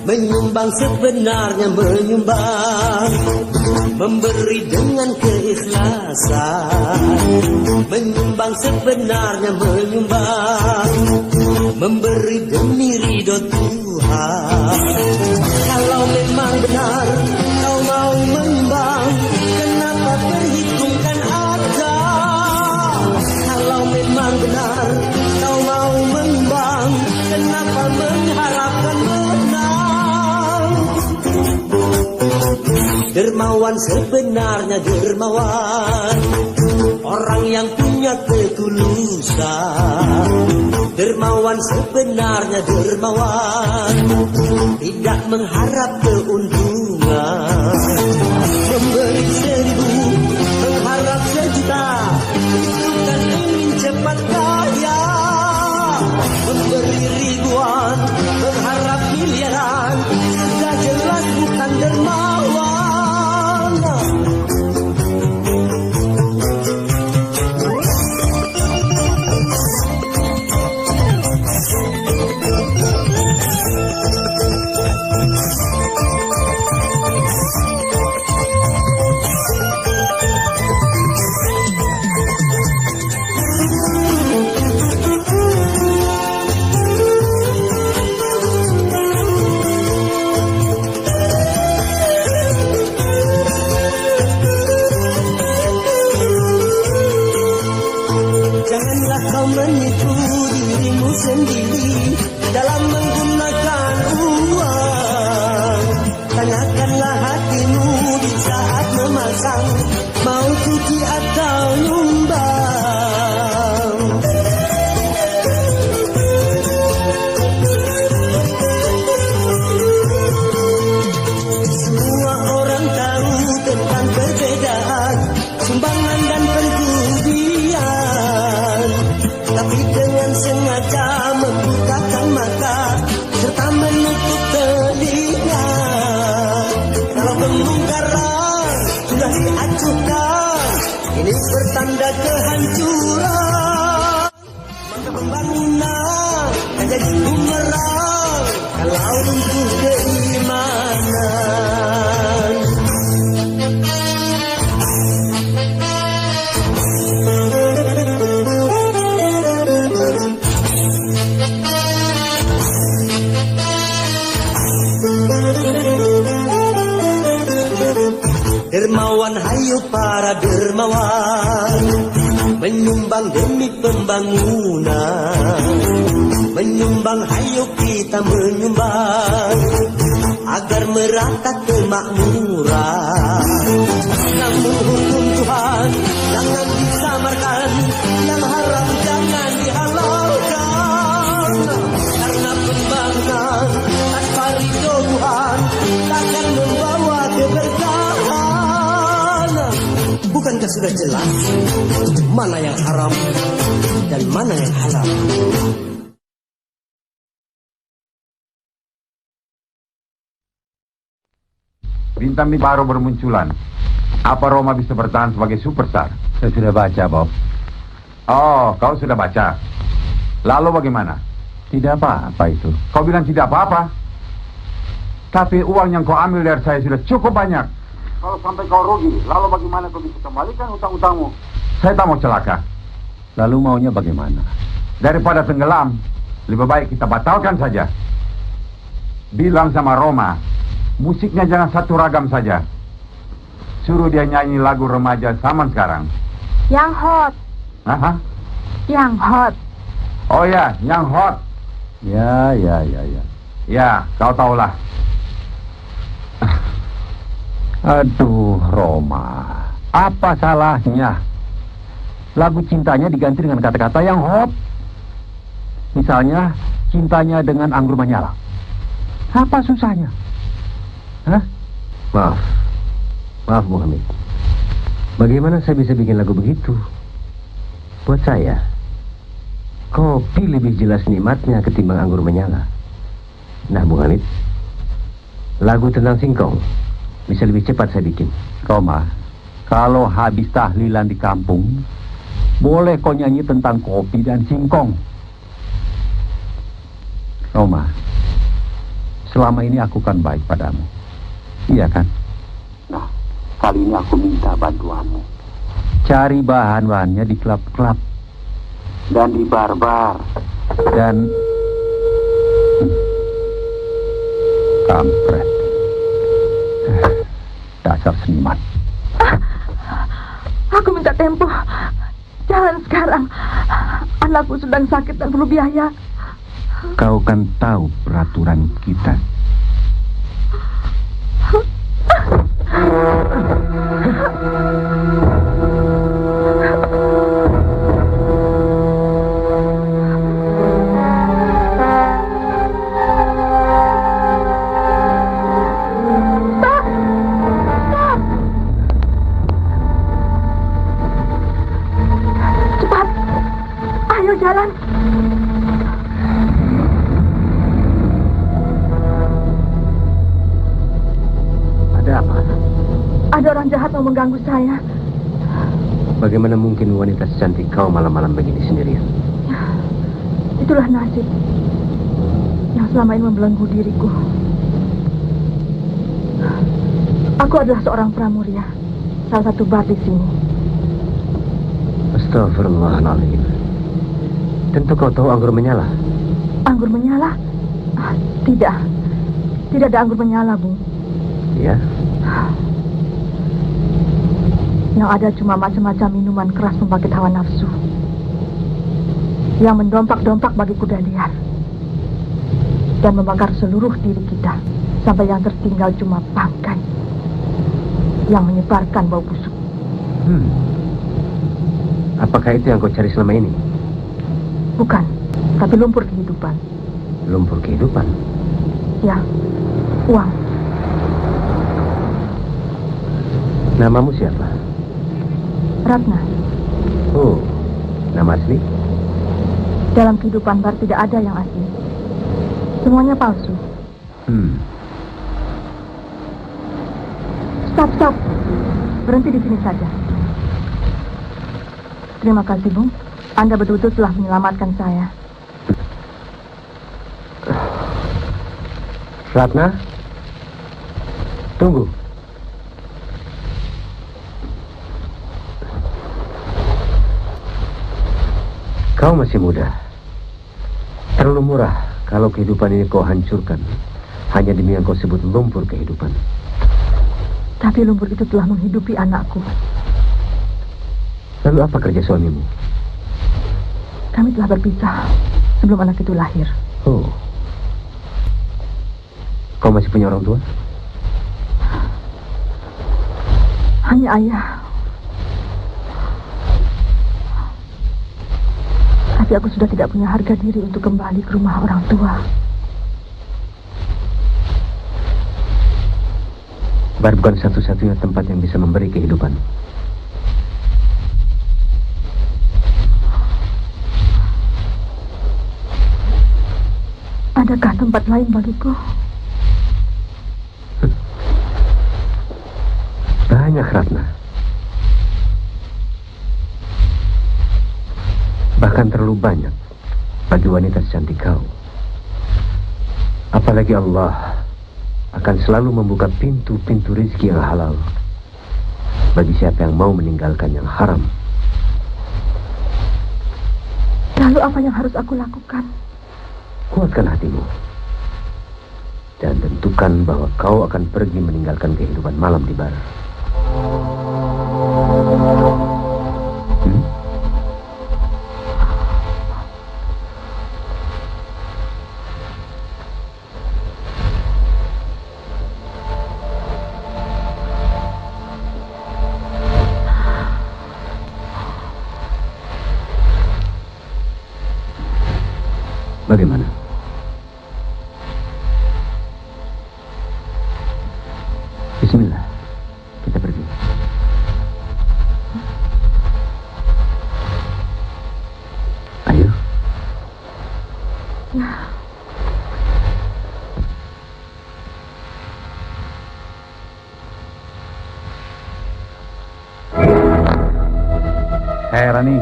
Menyumbang sebenarnya menyumbang, memberi dengan keikhlasan. Menyumbang sebenarnya menyumbang, memberi demi ridho Tuhan. Kalau memang benar kau mau menyumbang, kenapa perhitungkan ada? Kalau memang benar kau mau menyumbang, kenapa mengharapkan menang? Dermawan sebenarnya dermawan, orang yang punya ketulusan. Dermawan sebenarnya dermawan, tidak mengharap keuntungan. Memberi 1000, mengharap 1.000.000, itu kan ingin cepat kaya. Memberi ribuan, mengharap miliaran, sudah jelas bukan dermawan. Janganlah kau menipu dirimu sendiri dalam menggunakan uang. Tanyakanlah hatimu di saat memasang, mau cuci atau nyumbang. Semua orang tahu tentang perbedaan sumbangan dan perjudian, tapi dengan sengaja membukakan mata serta menutup telinga. Kalau pembongkaran sudah diacuhkan, ini pertanda kehancuran. Maka pembangunan akan jadi bumerang kalau runtuh keimanan. Dermawan, hayo para dermawan, menyumbang demi pembangunan. Menyumbang, hayo kita menyumbang, agar merata kemakmuran. Namun hukum Tuhan jangan disamarkan, yang haram jangan dihalalkan. Karena pembangunan tanpa ridho Tuhan takkan membawa keberkahan. Bukankah sudah jelas mana yang haram dan mana yang halal? Bintang ini baru bermunculan. Apa Roma bisa bertahan sebagai superstar? Saya sudah baca, Bob. Oh, kau sudah baca. Lalu bagaimana? Tidak apa-apa itu. Kau bilang tidak apa-apa. Tapi uang yang kau ambil dari saya sudah cukup banyak. Kalau sampai kau rugi, lalu bagaimana kau bisa kembalikan hutang-hutangmu? Saya tak mau celaka. Lalu maunya bagaimana? Daripada tenggelam, lebih baik kita batalkan saja. Bilang sama Roma, musiknya jangan satu ragam saja. Suruh dia nyanyi lagu remaja zaman sekarang. Yang hot. Aha. Yang hot. Oh ya, yang hot. Ya. Ya, kau tahulah. Aduh, Roma. Apa salahnya? Lagu cintanya diganti dengan kata-kata yang hot. Misalnya, cintanya dengan anggur menyala. Apa susahnya? Hah? Maaf, Muhammad. Bagaimana saya bisa bikin lagu begitu? Buat saya, kopi lebih jelas nikmatnya ketimbang anggur menyala. Nah, Muhammad, Lagu tentang singkong bisa lebih cepat saya bikin. Roma, kalau habis tahlilan di kampung, boleh kau nyanyi tentang kopi dan singkong. Roma, selama ini aku kan baik padamu. Iya kan? Nah, kali ini aku minta bantuanmu. Cari bahan-bahannya di klub-klub. Dan di bar-bar. Dan... kampret. Dasar seniman. Aku minta tempo. Jalan sekarang. Anakku sedang sakit dan perlu biaya. Kau kan tahu peraturan kita. Cepat. Ayo jalan. Ada apa? Ada orang jahat mau mengganggu saya. Bagaimana mungkin wanita secantik kau malam-malam begini sendirian? Itulah nasib yang selama ini membelenggu diriku. Aku adalah seorang pramuria, salah satu bar di sini. Astagfirullahaladzim. Tentu kau tahu anggur menyala. Anggur menyala? Tidak. Tidak ada anggur menyala, Bu. Ya? Yang ada cuma macam-macam minuman keras pembangkit hawa nafsu yang mendompak-dompak bagi kuda liar dan membakar seluruh diri kita sampai yang tertinggal cuma bangkai yang menyebarkan bau busuk. Apakah itu yang kau cari selama ini? Bukan, tapi lumpur kehidupan. Lumpur kehidupan? Ya, uang. Namamu siapa? Ratna. Oh, nama asli? Dalam kehidupan bar tidak ada yang asli. Semuanya palsu. Stop. Berhenti di sini saja. Terima kasih, Bung. Anda betul-betul telah menyelamatkan saya. Ratna? Tunggu. Kau masih muda. Terlalu murah kalau kehidupan ini kau hancurkan hanya demi yang kau sebut lumpur kehidupan. Tapi lumpur itu telah menghidupi anakku. Lalu apa kerja suamimu? Kami telah berpisah sebelum anak itu lahir. Oh. Kau masih punya orang tua? Hanya ayah. Tapi aku sudah tidak punya harga diri untuk kembali ke rumah orang tua. Bar bukan satu-satunya tempat yang bisa memberi kehidupan. Adakah tempat lain bagiku? Banyak, Ratna. Bahkan terlalu banyak bagi wanita secantik kau. Apalagi Allah akan selalu membuka pintu-pintu rezeki yang halal bagi siapa yang mau meninggalkan yang haram. Lalu apa yang harus aku lakukan? Kuatkan hatimu dan tentukan bahwa kau akan pergi meninggalkan kehidupan malam di bar. Bagaimana? Bismillah, kita pergi. Ayo. Ya. Hei Rani,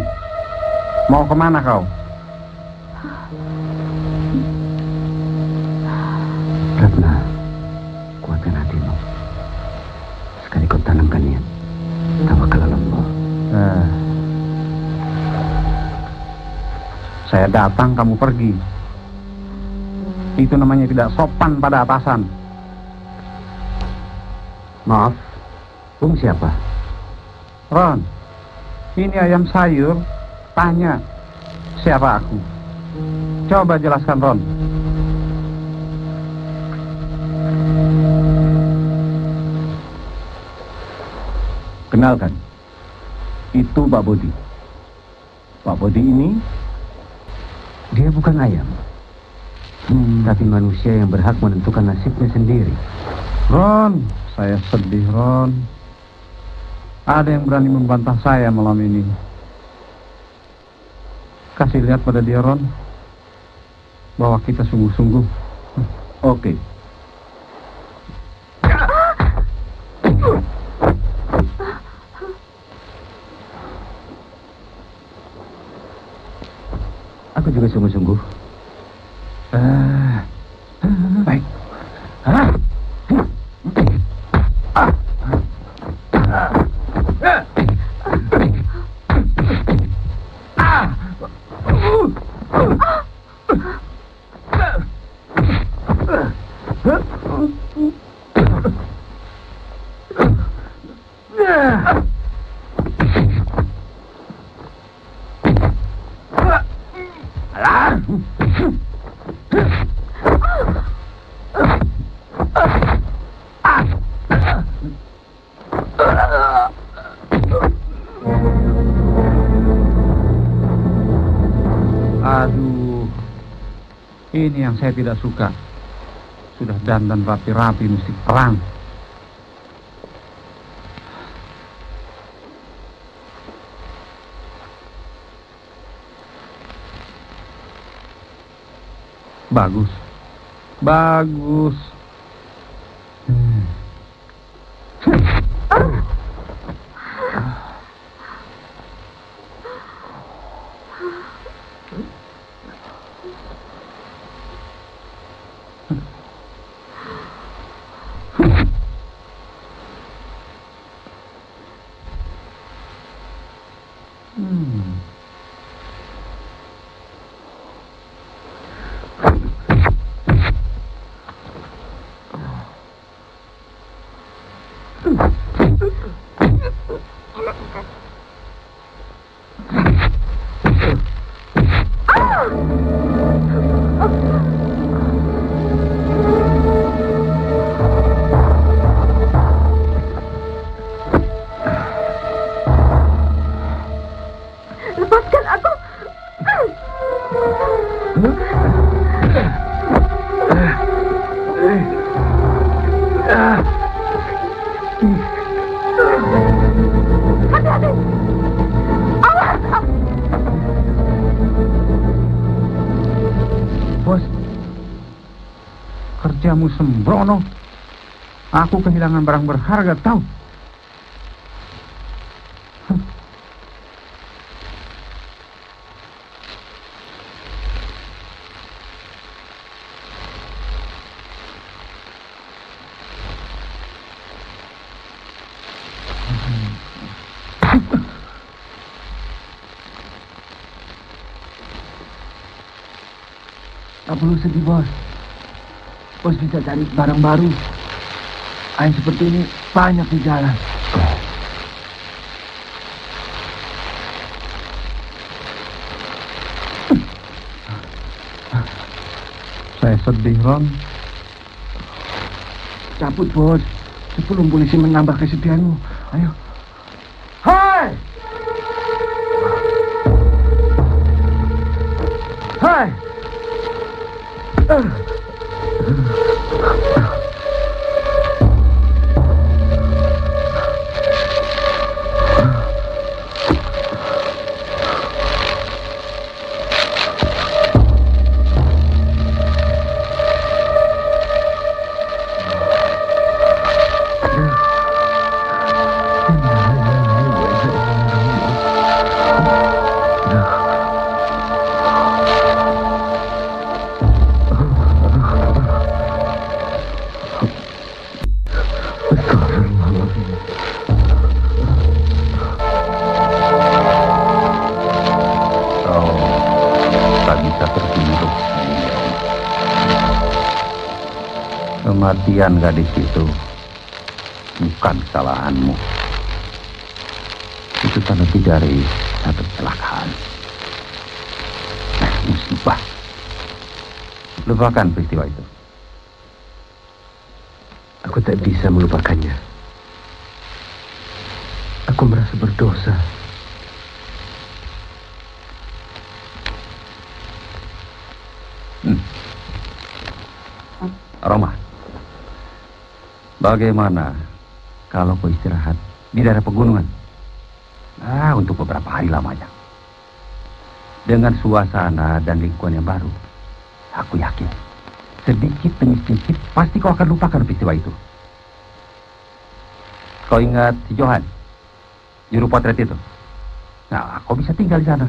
mau kemana kau? Ratna, kuatkan hatimu. Sekali kau tanamkan niat, tawakal ala Allah. Saya datang, kamu pergi. Itu namanya tidak sopan pada atasan. Maaf, siapa? Ron, ini ayam sayur. Tanya, siapa aku? Coba jelaskan, Ron. Kenalkan, itu Pak Bodi. Pak Bodi ini, dia bukan ayam, tapi manusia yang berhak menentukan nasibnya sendiri. Ron, saya sedih, Ron. Ada yang berani membantah saya malam ini. Kasih lihat pada dia, Ron, bahwa kita sungguh-sungguh. Oke. Aku juga sungguh-sungguh. Baik. Aduh, ini yang saya tidak suka. Sudah dandan rapi-rapi mesti perang. Bagus. Bagus. Lepaskan aku. Hati-hati. Awas. Bos, kerjamu sembrono. Aku kehilangan barang berharga, tahu? Tak perlu sedih, Bos. Bos bisa cari barang baru. Ayam seperti ini banyak di jalan. Saya sedih, Ron. Cabut, Bos. Sebelum polisi menambah kesedihanmu. Ayo. Hai! Hai! Kematian gadis itu bukan kesalahanmu. Itu kan lebih dari satu kecelakaan. Musibah. Lupakan peristiwa itu. Aku tak bisa melupakannya. Aku merasa berdosa. Roma, bagaimana kalau kau istirahat di daerah pegunungan? Untuk beberapa hari lamanya. Dengan suasana dan lingkungan yang baru, aku yakin sedikit demi sedikit pasti kau akan lupakan peristiwa itu. Kau ingat si Johan, juru potret itu? Nah, kau bisa tinggal di sana.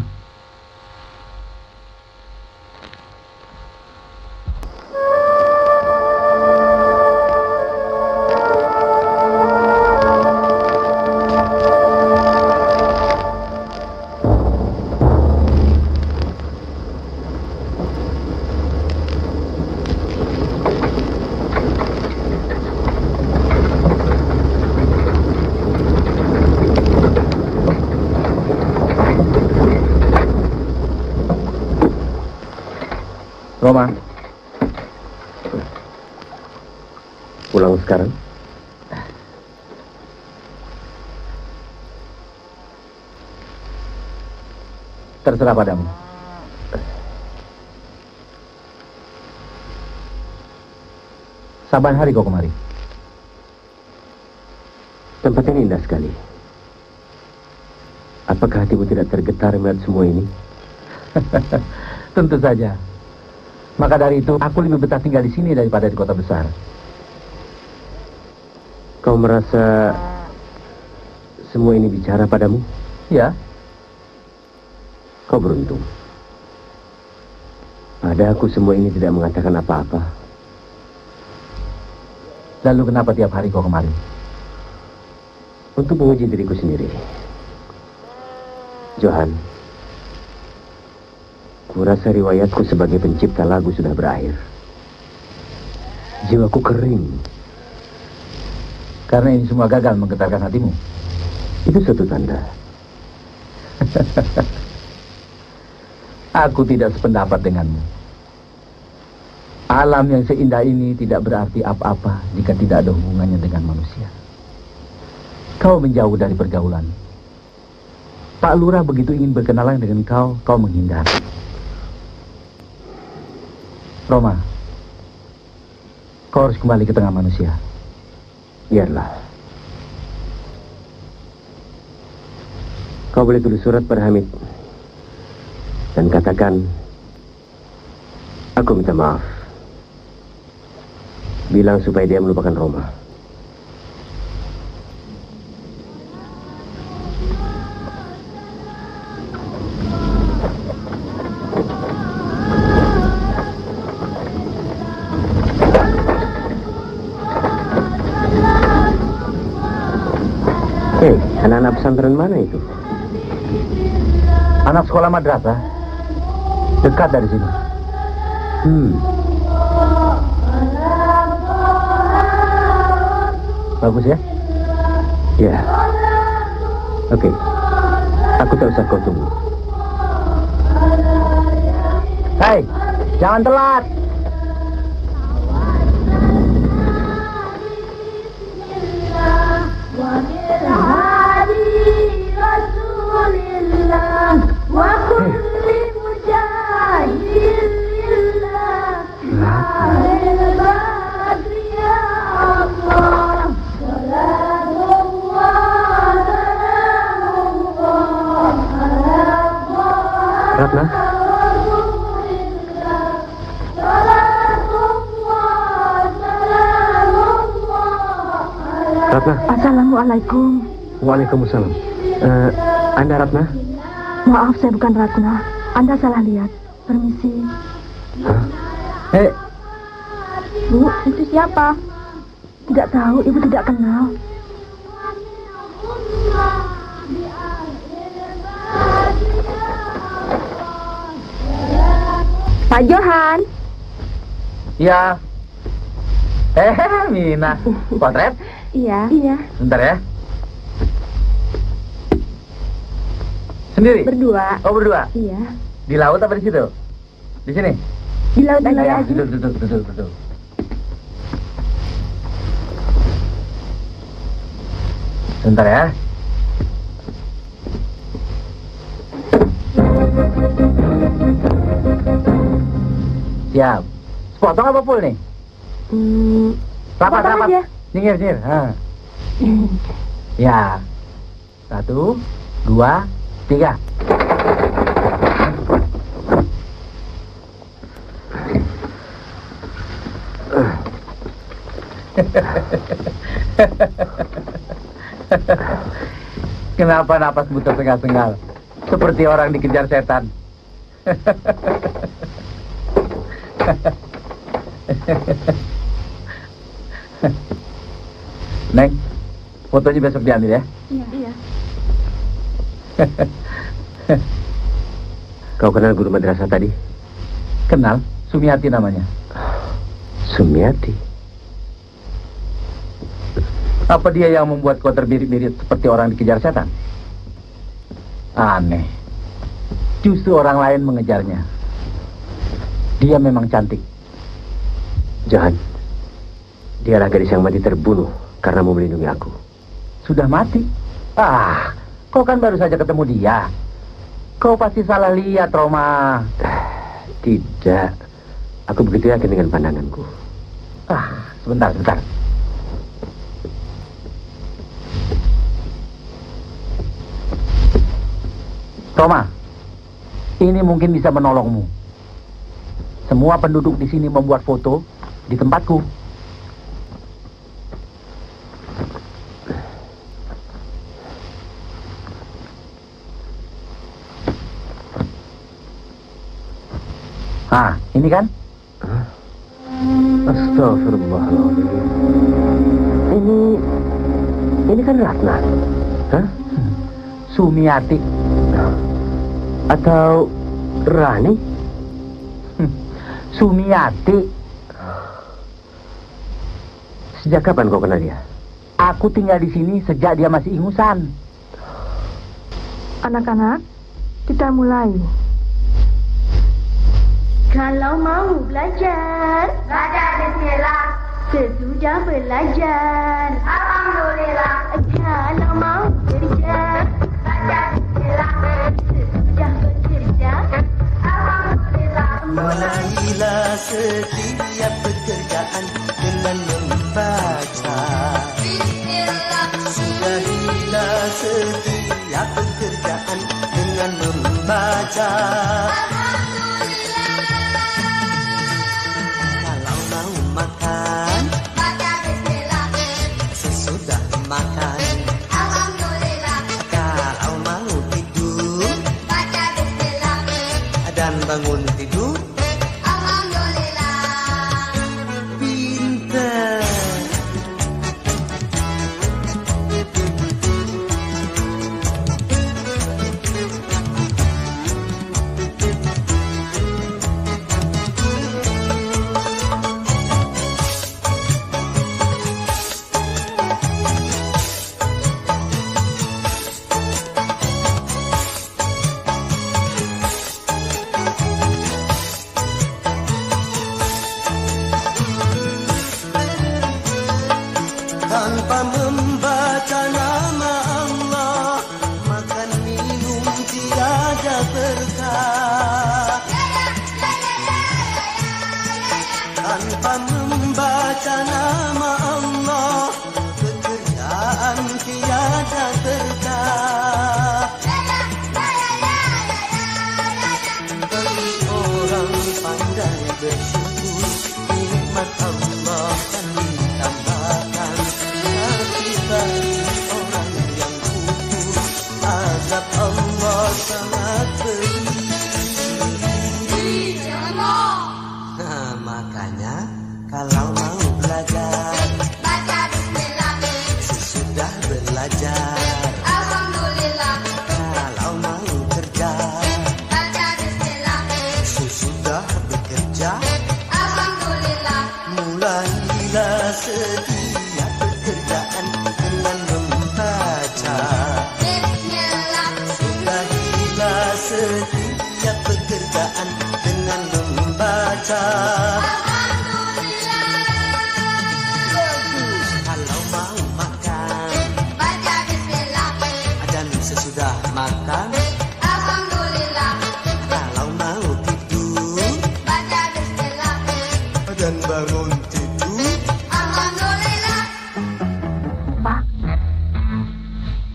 Roma, pulang sekarang? Terserah padamu. Saban hari kau kemari. Tempat ini indah sekali. Apakah hatimu tidak tergetar melihat semua ini? Tentu saja. Maka dari itu, aku lebih betah tinggal di sini daripada di kota besar. Kau merasa semua ini bicara padamu? Ya, Kau beruntung. Pada aku semua ini tidak mengatakan apa-apa. lalu kenapa tiap hari kau kemari? Untuk menguji diriku sendiri. Johan, kurasa riwayatku sebagai pencipta lagu sudah berakhir. Jiwaku kering. Karena ini semua gagal menggetarkan hatimu. Itu suatu tanda. Aku tidak sependapat denganmu. Alam yang seindah ini tidak berarti apa-apa jika tidak ada hubungannya dengan manusia. Kau menjauh dari pergaulan. Pak Lurah begitu ingin berkenalan dengan kau, kau menghindar. Roma, kau harus kembali ke tengah manusia. Biarlah. Kau boleh tulis surat pada Hamid dan katakan, aku minta maaf. Bilang supaya dia melupakan Roma. Anak-anak pesantren mana itu? Anak sekolah madrasah. Dekat dari sini. Bagus ya? Ya. Oke. Aku tak usah kau tunggu. Hei, jangan telat. Ratna? Ratna? Assalamualaikum. Waalaikumsalam. Anda Ratna? Maaf, saya bukan Ratna. Anda salah lihat. Permisi. Hah? Bu, itu siapa? Tidak tahu, ibu tidak kenal. Pak Johan. Ya. Mina, potret? Iya. Iya. Bentar ya. Sendiri? Berdua. Oh, berdua? Iya. Di laut apa di situ? Di sini? Di laut aja. Ya, duduk. Sebentar ya. Siap. Sepotong apa full nih? Rapat. aja. Nyingir. Ya. 1, 2, 3. Kenapa napas buta sengal-sengal? Seperti orang dikejar setan. Neng, fotonya besok diambil ya? Iya. Kau kenal guru madrasah tadi? Kenal, Sumiati namanya. Sumiati? Apa dia yang membuat kau terbirit-birit seperti orang dikejar setan? Aneh. Justru orang lain mengejarnya. Dia memang cantik. Jangan. Dialah gadis yang mati terbunuh karena mau melindungi aku. Sudah mati? Kau kan baru saja ketemu dia. Kau pasti salah lihat, Roma. Tidak. Aku begitu yakin dengan pandanganku. Sebentar. Roma, ini mungkin bisa menolongmu. Semua penduduk di sini membuat foto di tempatku. Ini kan? Astagfirullahaladzim. Ini kan Ratna. Sumiati. Atau Rani? Sumiati. Sejak kapan kau kenal dia? Aku tinggal di sini sejak dia masih ingusan. Anak-anak, kita mulai. Kalau mau belajar bismillah. Sesudah belajar, alhamdulillah. Kalau mau kerja, bismillah. Sesudah bekerja, alhamdulillah. Mulailah setiap pekerjaan dengan membaca bismillah. Sudahilah setiap pekerjaan dengan membaca makan, baca bismillah. Sesudah makan, alhamdulillah. Kalau mau tidur, baca bismillah. Dan bangun tidur, alhamdulillah. Pintar. Tanpa membaca nama Allah, makan minum tiada berkah. Tanpa membaca nama Allah, pekerjaan tiada berkah. Bagi orang pandai bersyukur, nikmat Allah kan ditambahkan. Bagi orang yang kufur, azab Allah sangat pedih. Makanya kalau mau belajar, baca bismillah. Sesudah belajar, alhamdulillah. Kalau mau kerja, baca bismillah. Sesudah bekerja, alhamdulillah. Mulailah Sudahilah setiap pekerjaan dengan membaca. Sudahilah setiap pekerjaan dengan membaca. Bagus. Kalau mau makan, baca bismillah. Dan sesudah makan, alhamdulillah. Kalau mau tidur, baca bismillah. Dan bangun tidur, alhamdulillah. Pak,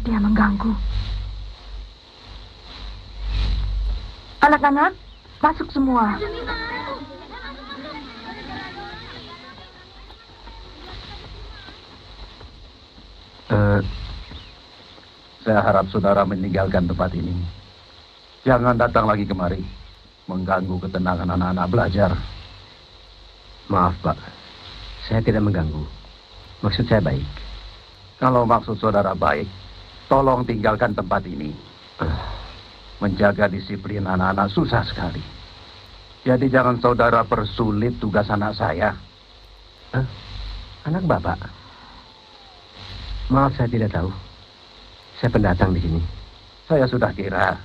dia mengganggu. Anak-anak, masuk semua. Saya harap saudara meninggalkan tempat ini. Jangan datang lagi kemari, mengganggu ketenangan anak-anak belajar. Maaf, Pak. Saya tidak mengganggu. Maksud saya baik. Kalau maksud saudara baik, tolong tinggalkan tempat ini. Menjaga disiplin anak-anak susah sekali. Jadi jangan saudara persulit tugas anak saya. Anak Bapak? Maaf, saya tidak tahu. Saya pendatang di sini. Saya sudah kira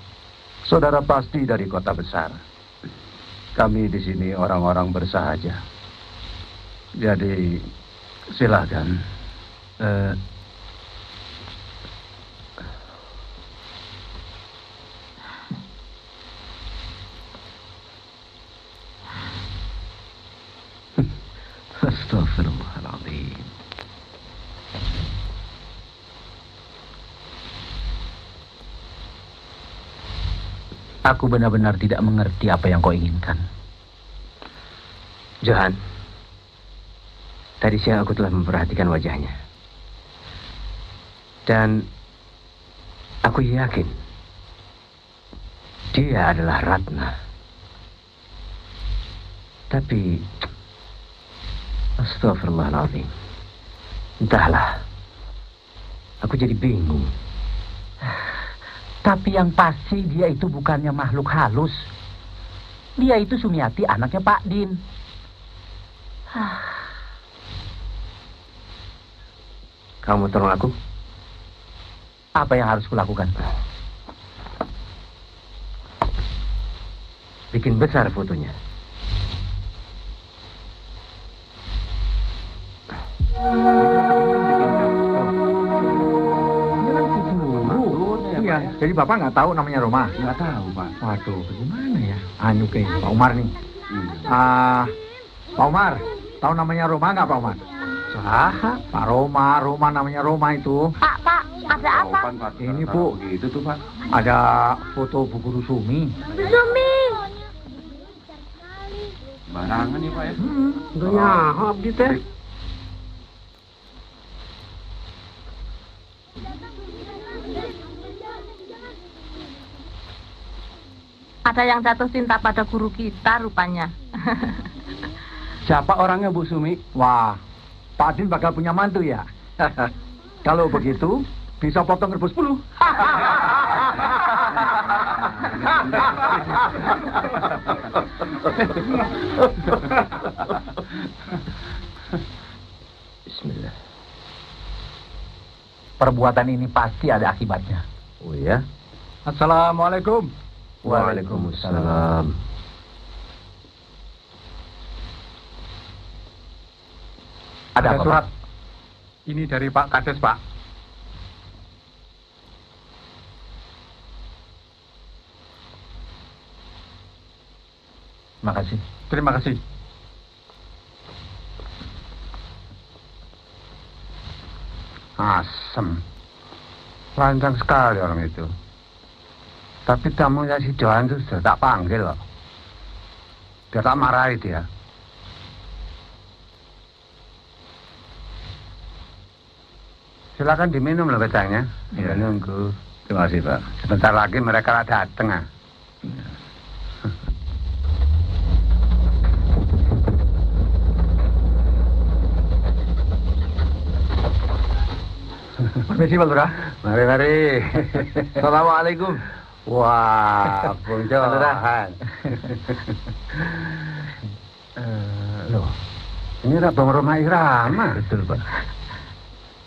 saudara pasti dari kota besar. Kami di sini orang-orang bersahaja. Jadi silakan. Astagfirullahaladzim. Aku benar-benar tidak mengerti apa yang kau inginkan. Johan, tadi siang aku telah memperhatikan wajahnya. Dan aku yakin dia adalah Ratna. Tapi astagfirullahaladzim. Entahlah. Aku jadi bingung. Tapi yang pasti dia itu bukannya makhluk halus. Dia itu Sumiati, anaknya Pak Din. Kamu tolong aku? Apa yang harus kulakukan? Bikin besar fotonya. Iya, jadi Bapak nggak tahu namanya Roma? Nggak tahu, Pak. Waduh, bagaimana ya? Anu ke Pak Umar nih. Pak Umar, tahu namanya Roma nggak Pak Umar? Saha? Pak Roma, Roma namanya Roma itu. Pak, ada apa? Ini Bu, Gitu tuh, Pak. ada foto Bu Guru Sumi. Zumi. Barangan nih, Pak ya. Udah nyahap gitu ya. Ada yang jatuh cinta pada guru kita rupanya. Siapa orangnya, Bu Sumi? Wah, Pak Din bakal punya mantu ya? Kalau begitu, bisa potong rebus 10. Bismillah. Perbuatan ini pasti ada akibatnya. Oh ya? Assalamualaikum. Waalaikumsalam. Ada apa, surat. Pak? Ini dari Pak Kades, Pak. Makasih. Terima kasih. Asem. Lancang sekali orang itu. Tapi tamunya si Johan itu sudah tak panggil loh. Dia tak marahi dia. Silakan diminum loh kacangnya. Ya. Nunggu. Terima kasih, Pak. Sebentar lagi mereka datang. Permisi Pak Lurah. Mari. Assalamualaikum. Wah, Bung Johan. Loh, Ini Bang Roma Irama. Betul, Pak.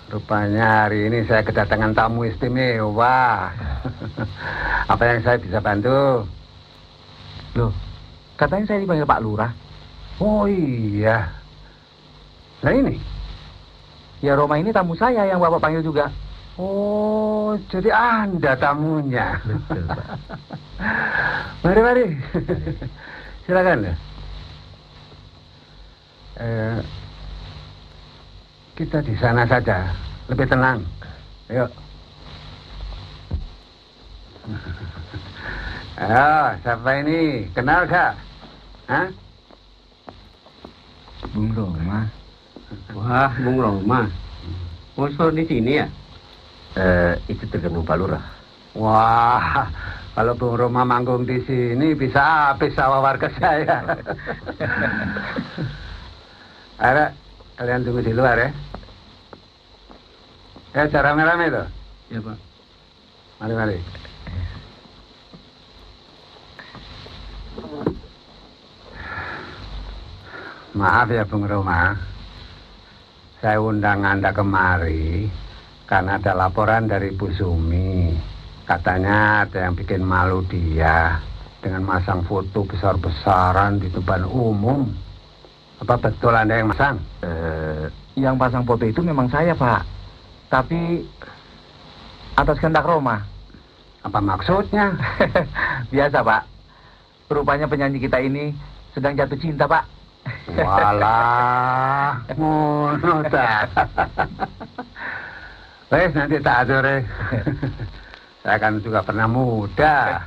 Rupanya hari ini saya kedatangan tamu istimewa. Apa yang saya bisa bantu? Loh, katanya saya dipanggil Pak Lurah. Oh iya. Nah ini? Ya Roma ini tamu saya yang Bapak panggil juga. Oh, jadi Anda tamunya. Betul, Pak. Mari. Silakan. Kita di sana saja, lebih tenang. Ayo. Ayo, siapa ini? Kenal gak? Hah? Bung Roma. Wah, Bung Roma. Musuh di sini ya? Itu tergantung Pak Lurah. Wah, kalau Bung Roma manggung di sini bisa habis sawah warga saya. Ada, kalian tunggu di luar ya. Cara rame-rame tuh. Ya, Pak. Mari. Maaf ya Bung Roma, saya undang Anda kemari karena ada laporan dari Bu Sumi. Katanya ada yang bikin malu dia dengan masang foto besar-besaran di depan umum. Apa betul Anda yang masang? Yang pasang foto itu memang saya, Pak. Tapi atas kehendak Roma. Apa maksudnya? Biasa, Pak. Rupanya penyanyi kita ini sedang jatuh cinta, Pak. Walah, ngono ta. Wes nanti tak atur. Saya kan juga pernah muda.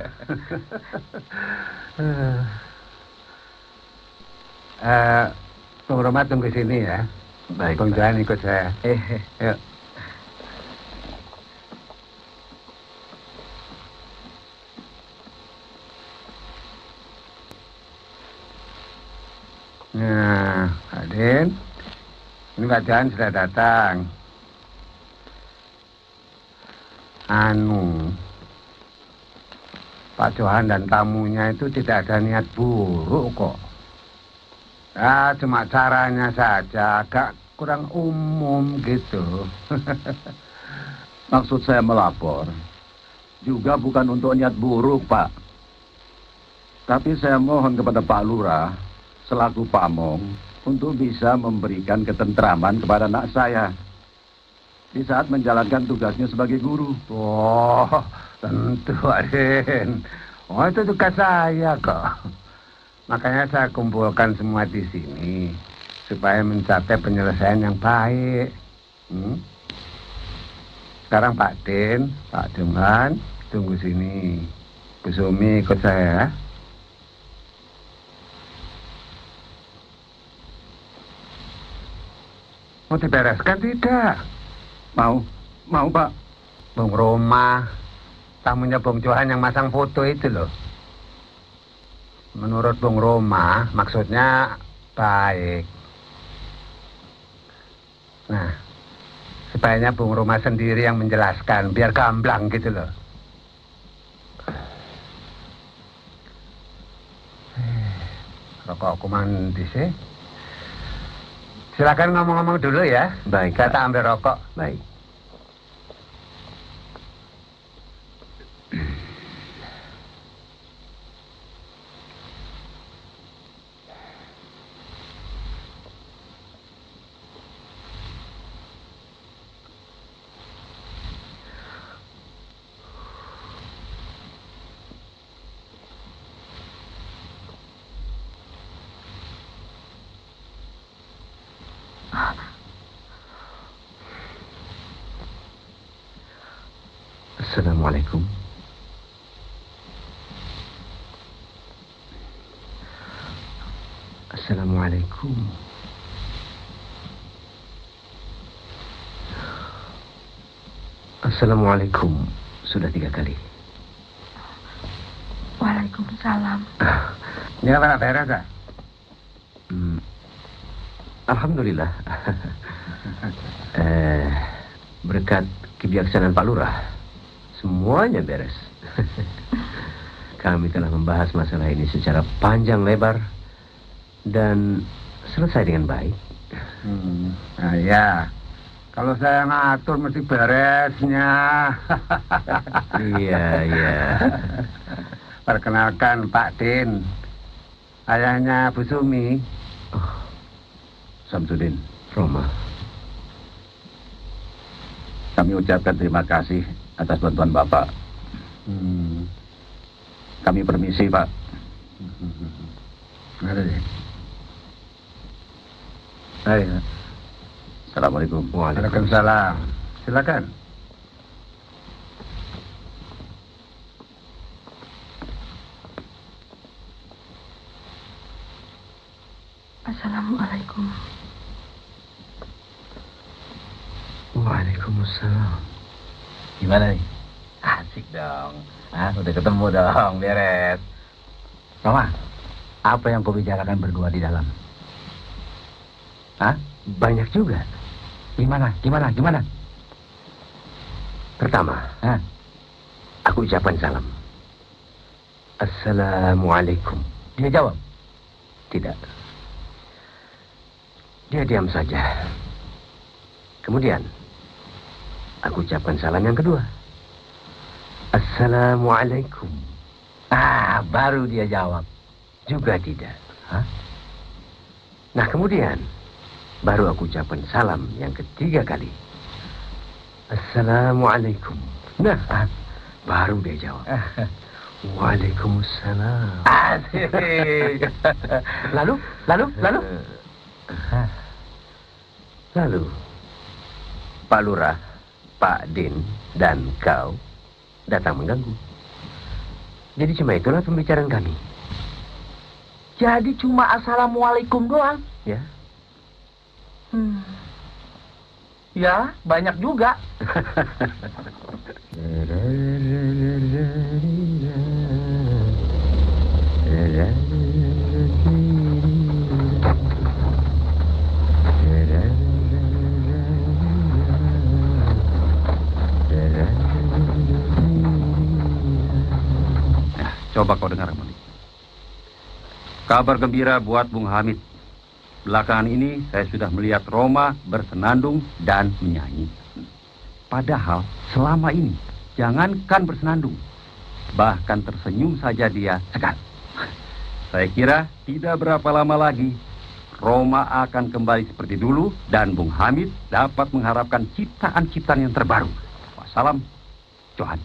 Bung Roma tunggu sini ya. Baik, Bung Pak. Johan ikut saya. Yuk. Nah, Adin, ini Pak Johan sudah datang. Pak Johan dan tamunya itu tidak ada niat buruk kok. Ya, cuma caranya saja agak kurang umum gitu. Maksud saya melapor juga bukan untuk niat buruk, Pak. Tapi saya mohon kepada Pak Lurah selaku pamong untuk bisa memberikan ketentraman kepada anak saya di saat menjalankan tugasnya sebagai guru. Oh, tentu Adin. Oh, itu tugas saya kok. Makanya saya kumpulkan semua di sini supaya mencapai penyelesaian yang baik. Sekarang Pak Din, Pak Johan, tunggu sini. Bu Sumi ikut saya. Mau dibereskan tidak? Mau, Pak. Bung Roma, tamunya Bung Johan yang masang foto itu loh. Menurut Bung Roma, maksudnya baik. Nah, sebaiknya Bung Roma sendiri yang menjelaskan, biar gamblang gitu loh. Rokok aku mandi sih. Silakan ngomong-ngomong dulu ya. Baik, Saya Pak. tak ambil rokok. Baik. Assalamualaikum. Assalamualaikum. Assalamualaikum. Sudah 3 kali. Waalaikumsalam. Ini apa beres ya? Alhamdulillah. Berkat kebijaksanaan Pak Lurah, semuanya beres. Kami telah membahas masalah ini secara panjang lebar dan selesai dengan baik. Nah ya, kalau saya ngatur mesti beresnya. Iya, iya. Perkenalkan Pak Din, ayahnya Bu Sumi. Samsudin. Roma. Kami ucapkan terima kasih atas bantuan Bapak. Kami permisi, Pak. Mari. Ayo. Assalamualaikum. Waalaikumsalam. Silakan. Assalamualaikum. Waalaikumsalam. Gimana nih? Asik dong. Udah ketemu dong, beres. Roma, apa yang kau bicarakan berdua di dalam? Banyak juga. Gimana? Pertama, aku ucapkan salam. Assalamualaikum. Dia jawab. Tidak. Dia diam saja. Kemudian, aku ucapkan salam yang kedua. Assalamualaikum. Baru dia jawab. Juga tidak. Nah, kemudian, baru aku ucapkan salam yang ketiga kali. Assalamualaikum. Nah, baru dia jawab. Waalaikumsalam. Asik. Lalu? Lalu, Pak Lurah, Pak Din, dan kau datang mengganggu. Jadi cuma itulah pembicaraan kami. Jadi cuma assalamualaikum doang? Ya. Ya, banyak juga. Coba kau dengar, Monik. Kabar gembira buat Bung Hamid. Belakangan ini saya sudah melihat Roma bersenandung dan menyanyi. Padahal selama ini jangankan bersenandung, bahkan tersenyum saja dia segan. Saya kira tidak berapa lama lagi Roma akan kembali seperti dulu dan Bung Hamid dapat mengharapkan ciptaan-ciptaan yang terbaru. Wassalam, Johan.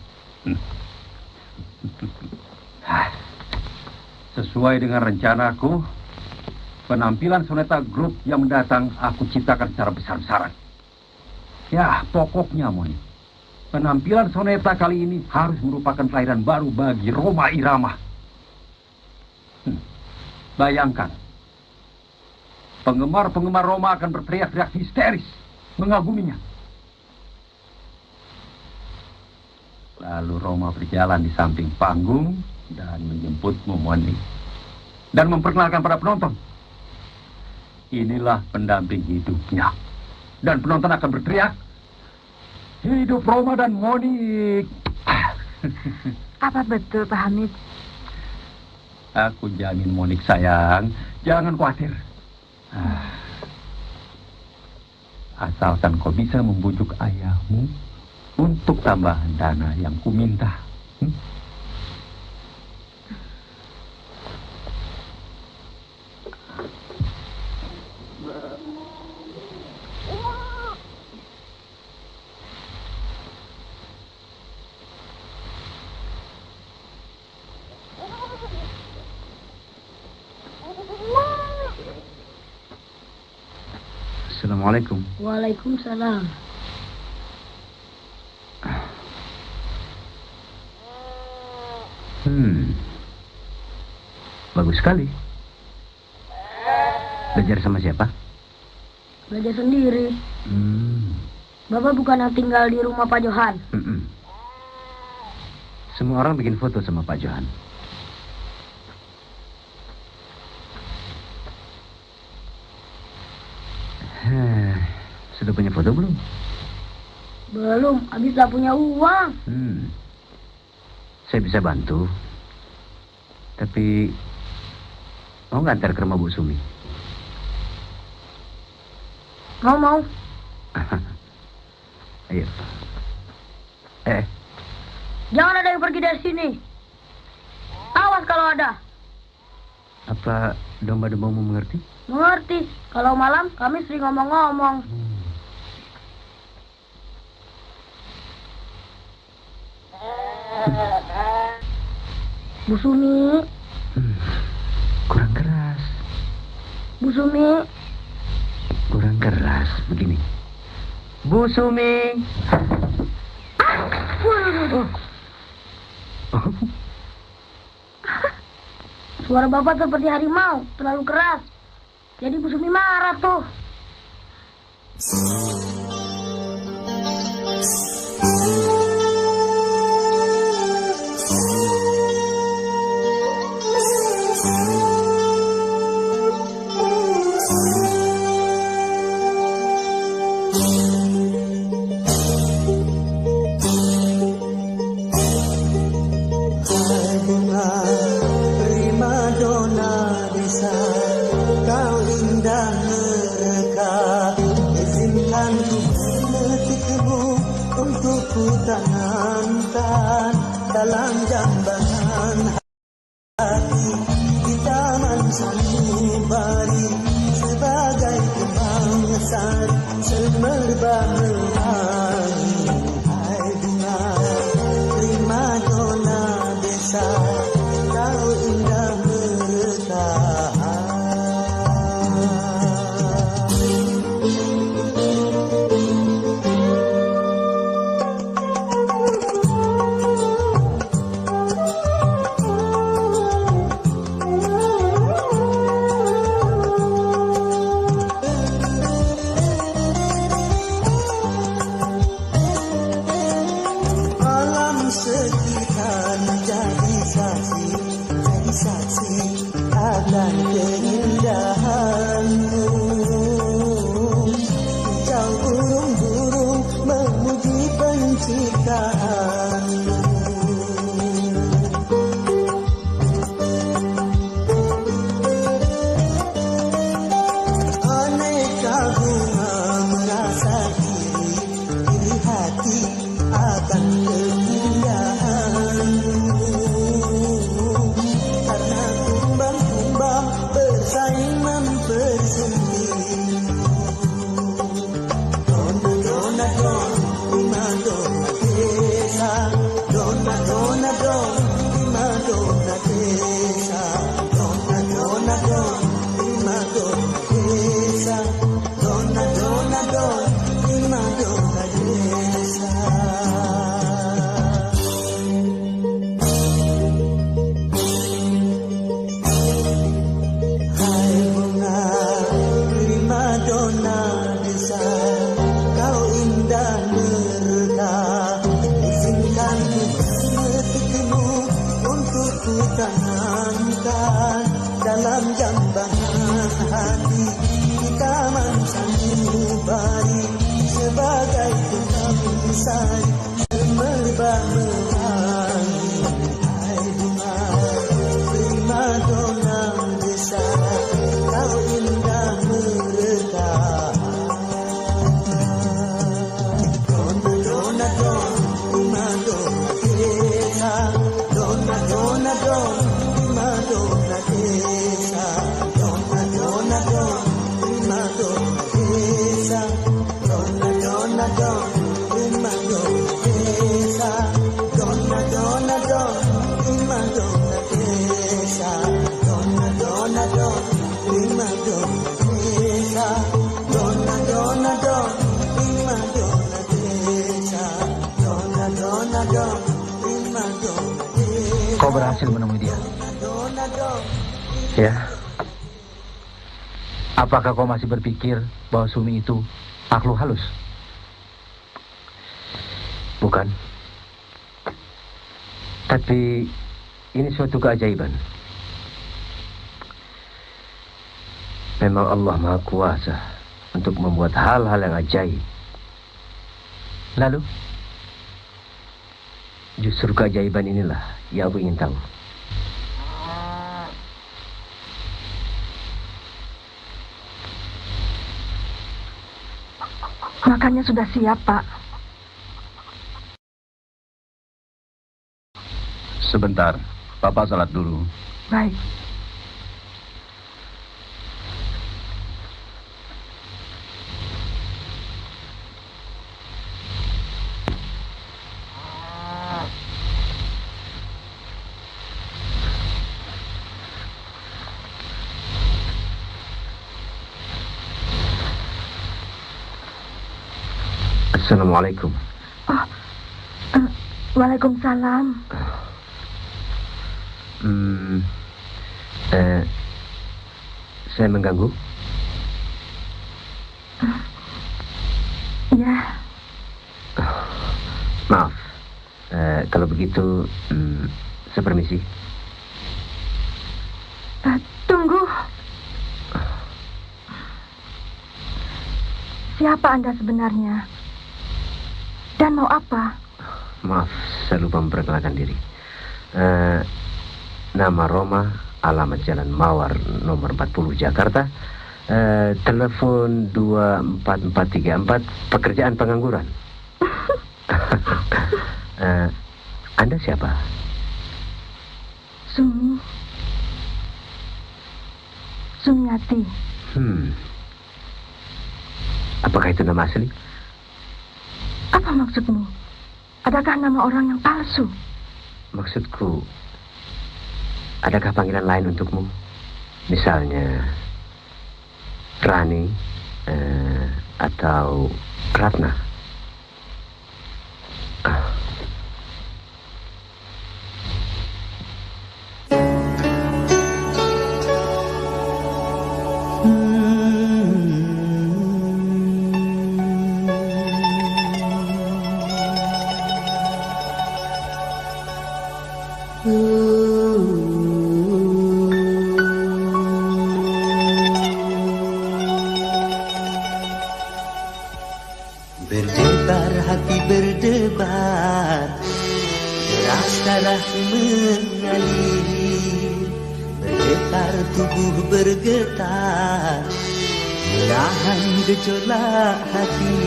Sesuai dengan rencanaku, penampilan soneta grup yang mendatang aku ciptakan secara besar-besaran. Ya, pokoknya, Moni, penampilan soneta kali ini harus merupakan kelahiran baru bagi Roma Irama. Bayangkan, penggemar-penggemar Roma akan berteriak-teriak histeris, mengaguminya. Lalu Roma berjalan di samping panggung dan menjemputmu, Moni, dan memperkenalkan pada penonton. Inilah pendamping hidupnya. Dan penonton akan berteriak, hidup Roma dan Monik. Apa betul, Pak Hamid? Aku jamin, Monik sayang, jangan khawatir. Asalkan kau bisa membujuk ayahmu untuk tambahan dana yang kuminta. Assalamualaikum. Waalaikumsalam. Bagus sekali. Belajar sama siapa? Belajar sendiri. Bapak bukan yang tinggal di rumah Pak Johan. Semua orang bikin foto sama Pak Johan. Sudah punya foto belum? Belum, habis tak punya uang. Saya bisa bantu. Tapi mau nggak antar ke rumah Bu Sumi? Mau. Ayo. Jangan ada yang pergi dari sini. Awas kalau ada. Apa domba-dombamu mengerti? Mengerti. Kalau malam kami sering ngomong-ngomong. Bu Sumi. Kurang keras. Bu Sumi. Kurang keras. Begini. Bu Sumi. Suara bapak seperti harimau, terlalu keras. Jadi Bu Sumi marah tuh. Tanamkan dalam jambangan hati di taman sanubari sebagai kembang sari semerbak mewangi. Hai bunga primadona desa, kau indah bertahan. Akan keindahanmu, hijau burung-burung memuji penciptaanmu. Aneka bunga merasa iri hati akan keindahanmu. Bersaing mempersendiri. Dona dona don, prima dona desa. Dona dona don, prima dona desa. Dona dona don, prima dona desa. Dona dona don, prima dona desa. Dona desa, kau indah mereka. Izinkan ku memetikmu untuk ku tanamkan dalam jambangan hati di taman sanubari sebagai kembang sari semerbak mewangi. Hai bunga primadona desa, kau indah mereka. Dona dona don, primadona desa. Dona dona don, primadona desa. Dona dona don, primadona desa. Dona dona don, primadona desa. Dona dona don, primadona desa. Dona dona don, primadona desa. Dona dona don, primadona desa. Dona dona don, primadona desa. Kau berhasil menemui dia? Dona don. Ya, Apakah kau masih berpikir bahwa Sumi itu makhluk halus? bukan. Tapi ini suatu keajaiban. Memang Allah Maha Kuasa untuk membuat hal-hal yang ajaib. Lalu? Justru keajaiban inilah yang aku ingin tahu. Makannya sudah siap, Pak. Sebentar, Bapak salat dulu. Baik. Assalamualaikum. Oh, Waalaikumsalam. Saya mengganggu? Ya, Maaf. Kalau begitu, saya permisi. tunggu. Siapa Anda sebenarnya? Dan mau apa? Maaf, saya lupa memperkenalkan diri. Nama Roma, alamat Jalan Mawar nomor 40 Jakarta. Telepon 24434, pekerjaan pengangguran. Anda siapa? Sumiati. Apakah itu nama asli? Apa maksudmu? Adakah nama orang yang palsu? Maksudku, adakah panggilan lain untukmu? Misalnya Rani atau Ratna? Berdebar hati berdebar, deras darah mengalir, bergetar tubuh bergetar, menahan gejolak hati.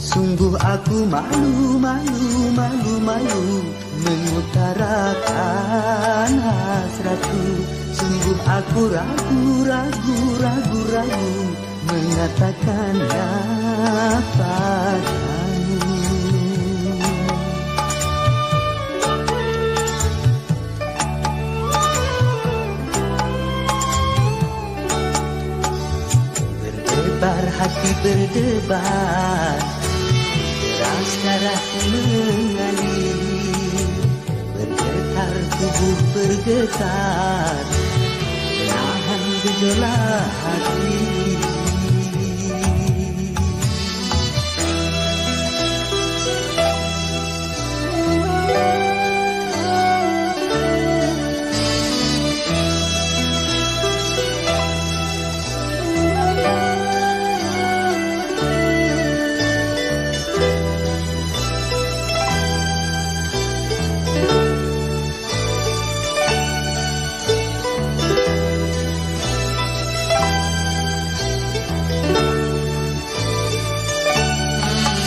Sungguh aku malu, malu, malu, malu mengutarakan hasratku. Sungguh aku ragu, ragu, ragu, ragu mengatakannya padamu. Berdebar hati berdebar, deras darah mengalir, bergetar tubuh bergetar, menahan gejolak hati.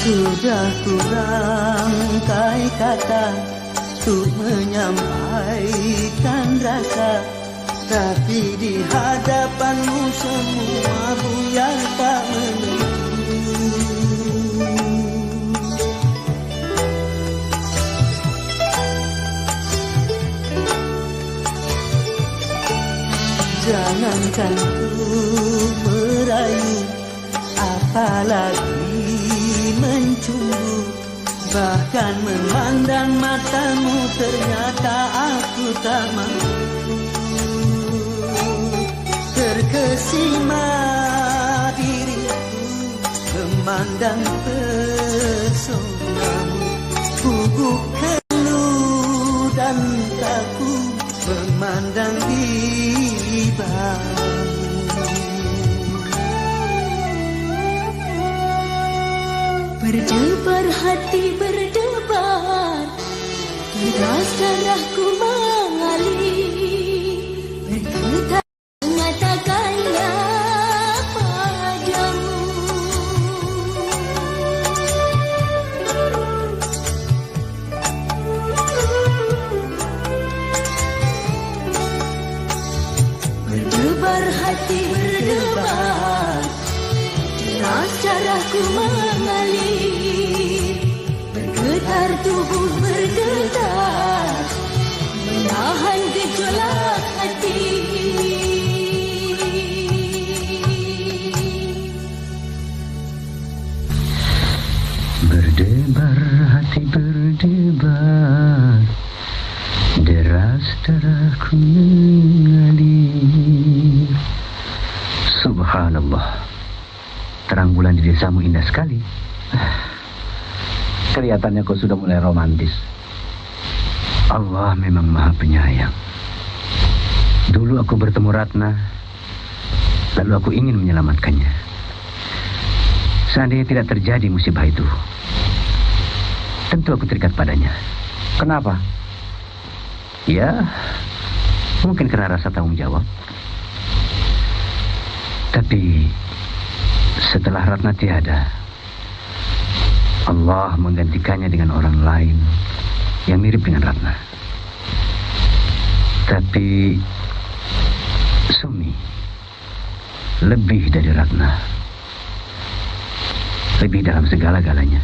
Sudah kurangkai kata untuk menyampaikan rasa, tapi di hadapanmu semua buyar tak menentu. Jangankan untuk merayu, apalagi mencumbu, bahkan memandang matamu ternyata aku tak mampu. Terkesima diriku memandang personamu, gugup keluh dan takut memandang ribamu. Berdebar hati berdebar, deras darahku mengalir, bergetar mengatakannya padamu. darahku mengalir, bergetar tubuh berdetak, menahan gejolak hati. Berdebar hati berdebar, deras darahku mengalir. Subhanallah, terang bulan di desamu indah sekali. Kelihatannya kau sudah mulai romantis. Allah memang maha penyayang. Dulu aku bertemu Ratna, lalu aku ingin menyelamatkannya. Seandainya tidak terjadi musibah itu, tentu aku terikat padanya. Kenapa? Ya, mungkin karena rasa tanggung jawab. Tapi setelah Ratna tiada, Allah menggantikannya dengan orang lain yang mirip dengan Ratna. Tapi Sumi lebih dari Ratna, lebih dalam segala-galanya.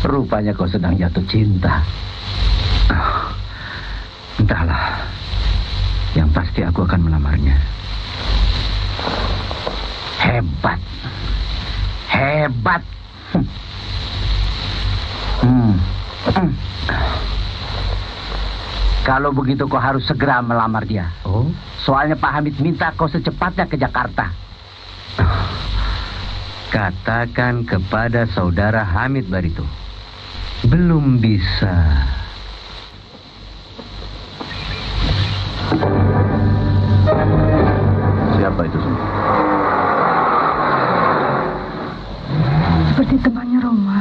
Rupanya kau sedang jatuh cinta. Entahlah, yang pasti aku akan melamarnya. Hebat, hebat. Kalau begitu kau harus segera melamar dia. Oh? Soalnya Pak Hamid minta kau secepatnya ke Jakarta. Katakan kepada saudara Hamid Barito, belum bisa. Siapa itu? Seperti temannya Roma.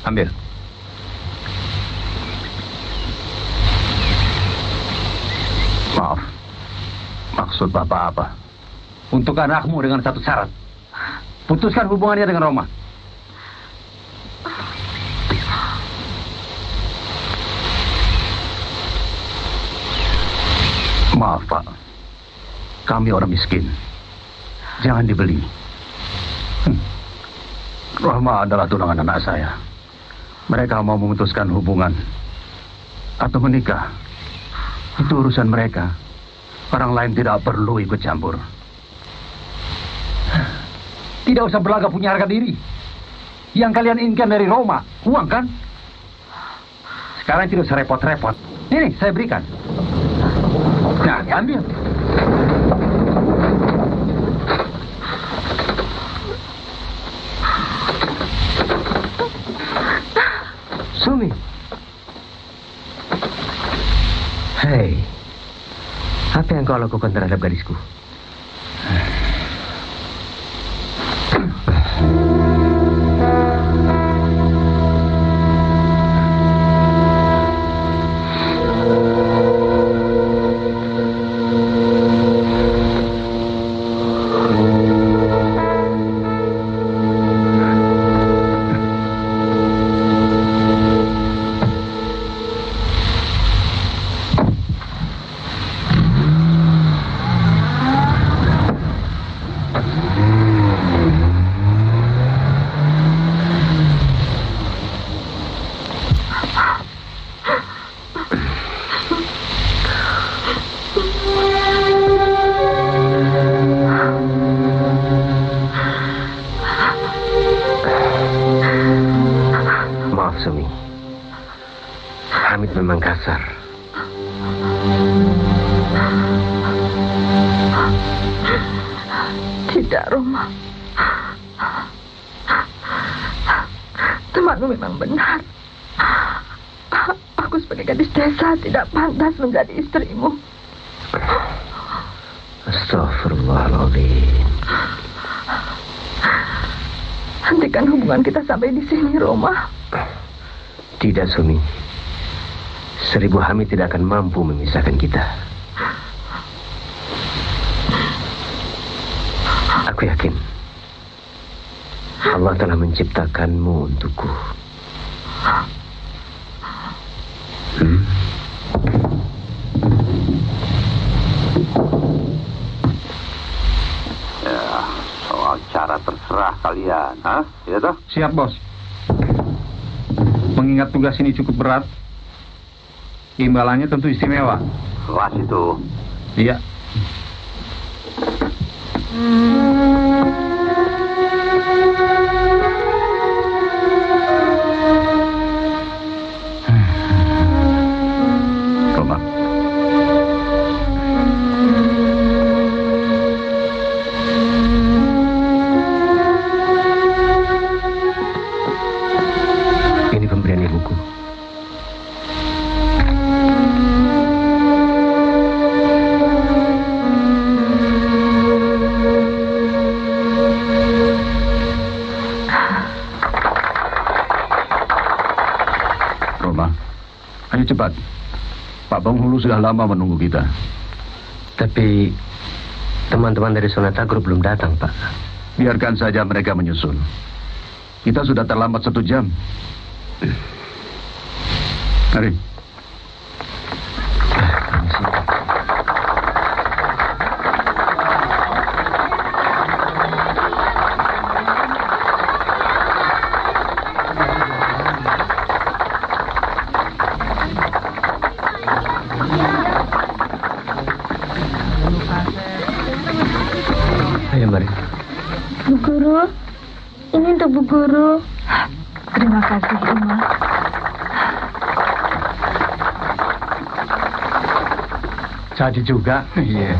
Ambil. Maaf. Maksud Bapak apa? Untuk anakmu dengan satu syarat. Putuskan hubungannya dengan Roma. Maaf, Pak. Kami orang miskin. Jangan dibeli. Roma adalah tunangan anak saya. Mereka mau memutuskan hubungan atau menikah. Itu urusan mereka. Orang lain tidak perlu ikut campur. Tidak usah berlagak punya harga diri. Yang kalian inginkan dari Roma, uang kan? Sekarang tidak usah repot-repot. Ini saya berikan. Nah, ambil. Sumi. Hei, apa yang kau lakukan terhadap gadisku? Memang kasar. Tidak, Roma. Temanmu memang benar. Aku sebagai gadis desa tidak pantas menjadi istrimu. Astagfirullahaladzim. Hentikan hubungan kita sampai di sini, Roma. Tidak, Sumi. 1000 Hamid tidak akan mampu memisahkan kita. Aku yakin Allah telah menciptakanmu untukku. Ya, soal cara terserah kalian, ya toh? Siap, Bos. Mengingat tugas ini cukup berat, imbalannya tentu istimewa. Kelas itu. Iya. Roma. Ini pemberian ibuku. Roma, ayo cepat. Pak Penghulu sudah lama menunggu kita. Tapi teman-teman dari Sonata Group belum datang, Pak. Biarkan saja mereka menyusul. Kita sudah terlambat 1 jam. Mari. Ayo, mari. Bu Guru, ini untuk Bu Guru. Terima kasih, Ima. Jadi juga. Iya.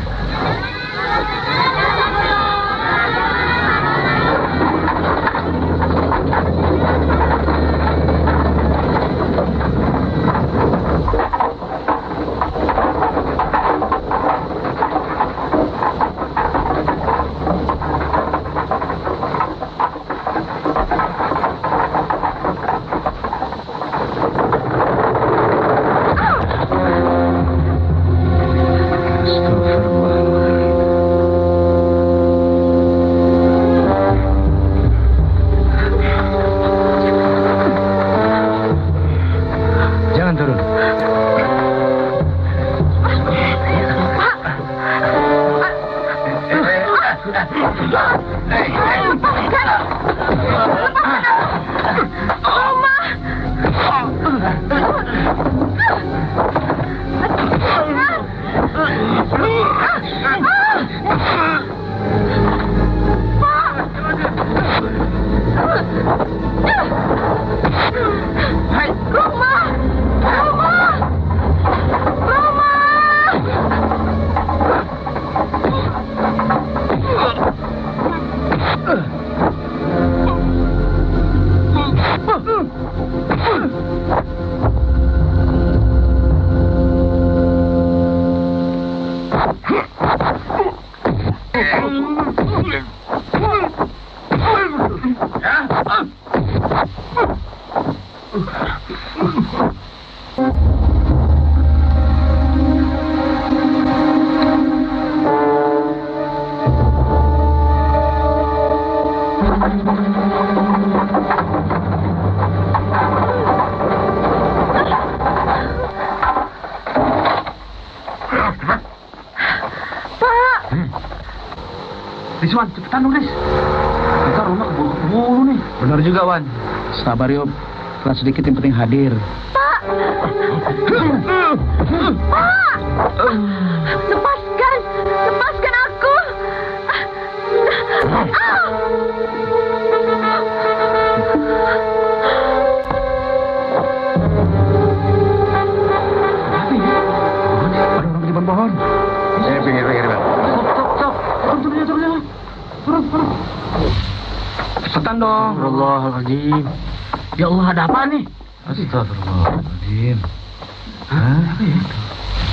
Wan, cepetan dong, Ris. Kita rumah keburu-keburu nih. Benar juga, Wan. Sabar, Yop. Kelas sedikit yang penting hadir. Pak! Pak! Lepaskan! Lepaskan aku! Ada orang di depan pohon. Pinggir, Bang. Turun. Cepetan dong. Astagfirullahaladzim. Ya Allah, ada apa nih? Astagfirullahaladzim. Hah?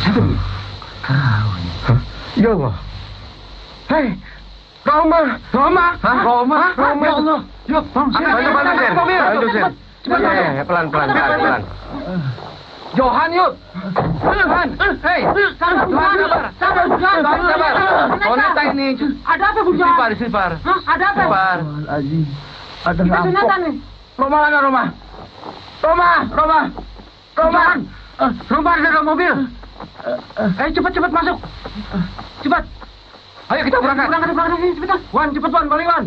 Siapa ini? Tahu nih. Ya Allah. Hei, Roma. Ya Allah. Yuk, Bantu, Sen. Ya, pelan. Johan, yuk. Johan, hei. Sabar. Wanita ini. Ada apa, Bu Johan? Sifar. Hah? Ada apa? Sifar. Ada Kita sunatan nih. Roma mana Roma? Roma. Roma ada dalam mobil. Cepat masuk. Cepat. Ayo kita berangkat. Berangkat sini cepat. Wan, cepat Wan, balik Wan.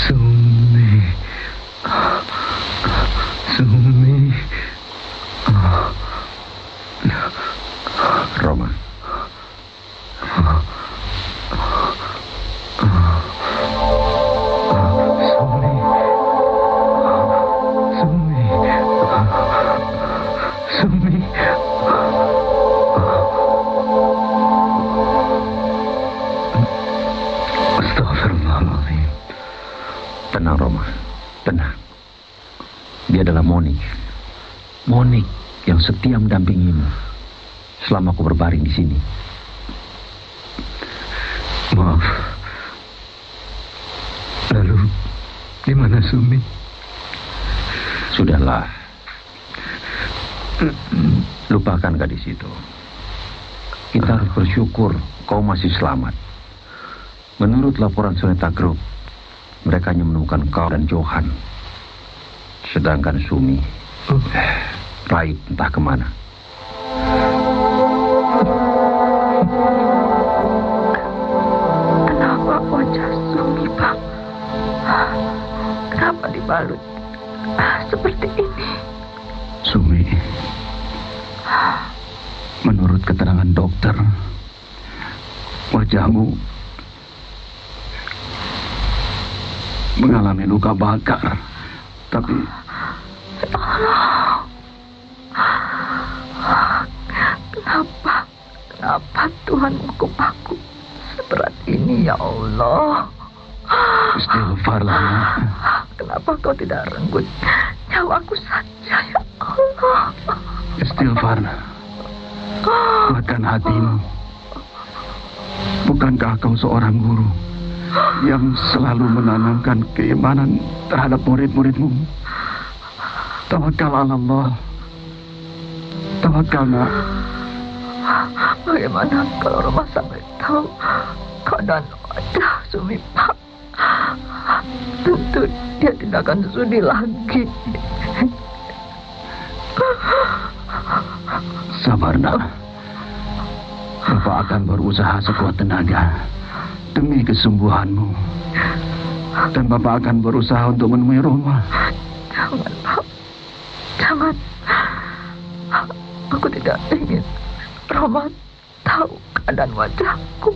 Sumi. Roma. Sumi. Astagfirullahaladzim. Tenang Roma, tenang. Dia adalah Monik yang setia mendampingimu selama aku berbaring di sini. Maaf. Lalu, di mana Sumi? Sudahlah. Lupakan gadis itu. Kita harus bersyukur kau masih selamat. Menurut laporan Soneta Group, mereka hanya menemukan kau dan Johan. Sedangkan Sumi raib entah kemana. Kenapa wajah Sumi, Pak? Kenapa dibalut seperti ini? Sumi, menurut keterangan dokter, wajahmu mengalami luka bakar. Tapi Kenapa Tuhan menghukum aku seberat ini, ya Allah? Istighfarlah. Kenapa kau tidak renggut nyawaku saja, ya Allah? Istighfar. Kuatkan hatimu. Bukankah kau seorang guru yang selalu menanamkan keimanan terhadap murid-muridmu? Tawakal ala Allah. Tawakal, nak. Bagaimana kalau Roma sampai tahu keadaan wajah Sumi, Pak? Tentu dia tidak akan sudi lagi. Sabar, nak. Bapak akan berusaha sekuat tenaga demi kesembuhanmu. Dan Bapak akan berusaha untuk menemui Roma. Jangan, Pak. Jangan. Aku tidak ingin Roma tahu keadaan wajahku.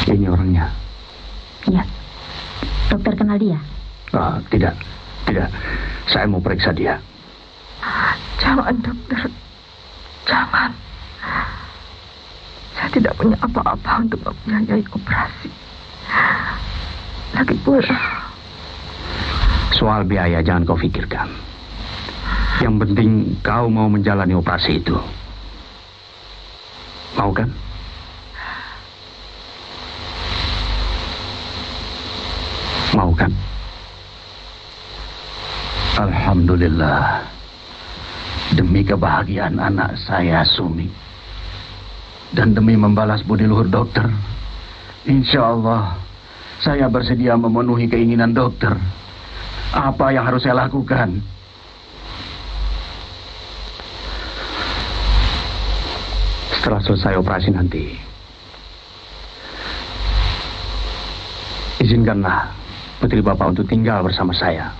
Ini orangnya. Iya. Dokter kenal dia? Tidak. Saya mau periksa dia. Jangan, dokter. Jangan. Saya tidak punya apa-apa untuk membiayai operasi. Lagi pula, soal biaya jangan kau pikirkan. Yang penting kau mau menjalani operasi itu. Mau kan? Mau kan? Alhamdulillah. Demi kebahagiaan anak saya, Sumi. Dan demi membalas budi luhur dokter, insya Allah saya bersedia memenuhi keinginan dokter. Apa yang harus saya lakukan? Setelah selesai operasi nanti, izinkanlah putri Bapak untuk tinggal bersama saya.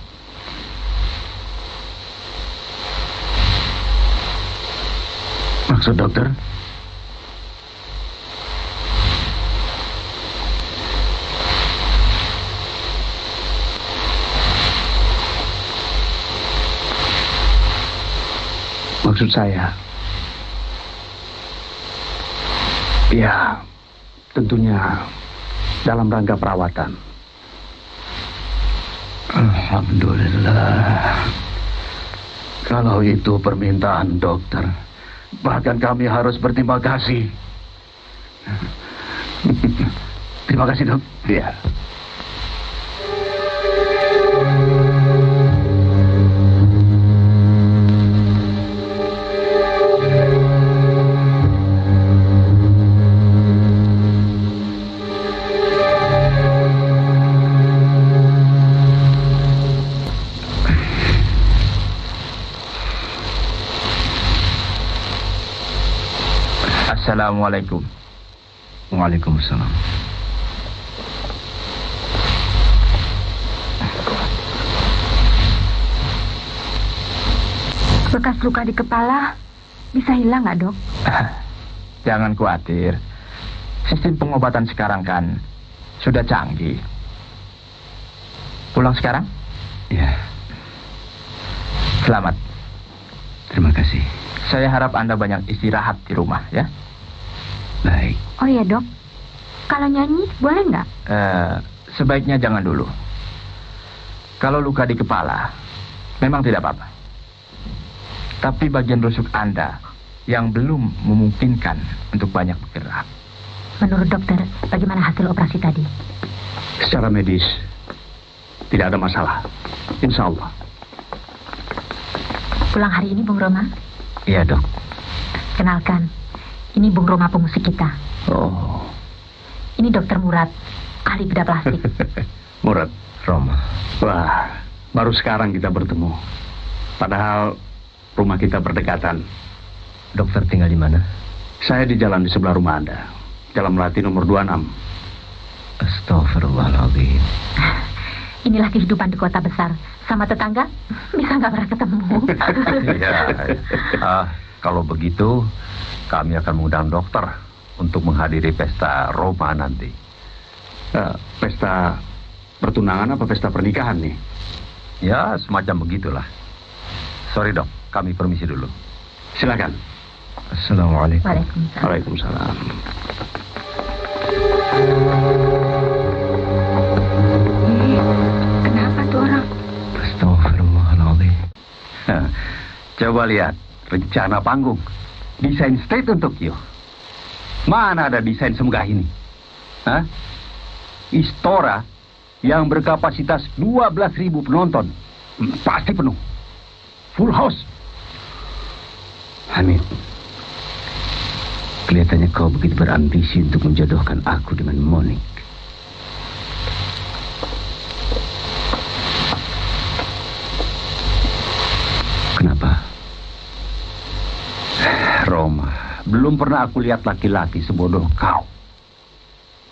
Maksud dokter? Maksud saya, ya, tentunya dalam rangka perawatan. Alhamdulillah. Kalau itu permintaan dokter, bahkan kami harus berterima kasih. Terima kasih, Dok. Ya. Assalamualaikum. Waalaikumsalam. Bekas luka di kepala bisa hilang nggak, Dok? Jangan khawatir. Sistem pengobatan sekarang kan sudah canggih. Pulang sekarang? Ya. Selamat. Terima kasih. Saya harap Anda banyak istirahat di rumah, ya. Baik. Oh iya, Dok. Kalau nyanyi, boleh nggak? Sebaiknya jangan dulu. Kalau luka di kepala, memang tidak apa-apa. Tapi bagian rusuk Anda yang belum memungkinkan untuk banyak bergerak. Menurut dokter, bagaimana hasil operasi tadi? Secara medis, tidak ada masalah. Insya Allah. Pulang hari ini, Bung Roma? Iya, Dok. Kenalkan, ini Bung Roma pemusik kita. Oh. Ini Dokter Murad, ahli bedah plastik. Murad. Roma. Wah, baru sekarang kita bertemu. Padahal rumah kita berdekatan. Dokter tinggal di mana? Saya di jalan di sebelah rumah Anda. Jalan Melati nomor 26. Astagfirullahaladzim. Inilah kehidupan di kota besar. Sama tetangga, bisa nggak pernah ketemu. Ya. Kalau begitu, kami akan mengundang dokter untuk menghadiri pesta Roma nanti. Pesta pertunangan apa pesta pernikahan nih? Ya, semacam begitulah. Sorry, Dok. Kami permisi dulu. Silakan. Assalamualaikum. Waalaikumsalam. Waalaikumsalam. Kenapa tuh orang? Astagfirullahaladzim. Coba lihat rencana panggung. Desain stage untuk you. Mana ada desain semegah ini? Hah? Istora yang berkapasitas 12.000 penonton. Pasti penuh. Full house. Hamid, kelihatannya kau begitu berambisi untuk menjodohkan aku dengan Monik. Kenapa? Roma, belum pernah aku lihat laki-laki sebodoh kau.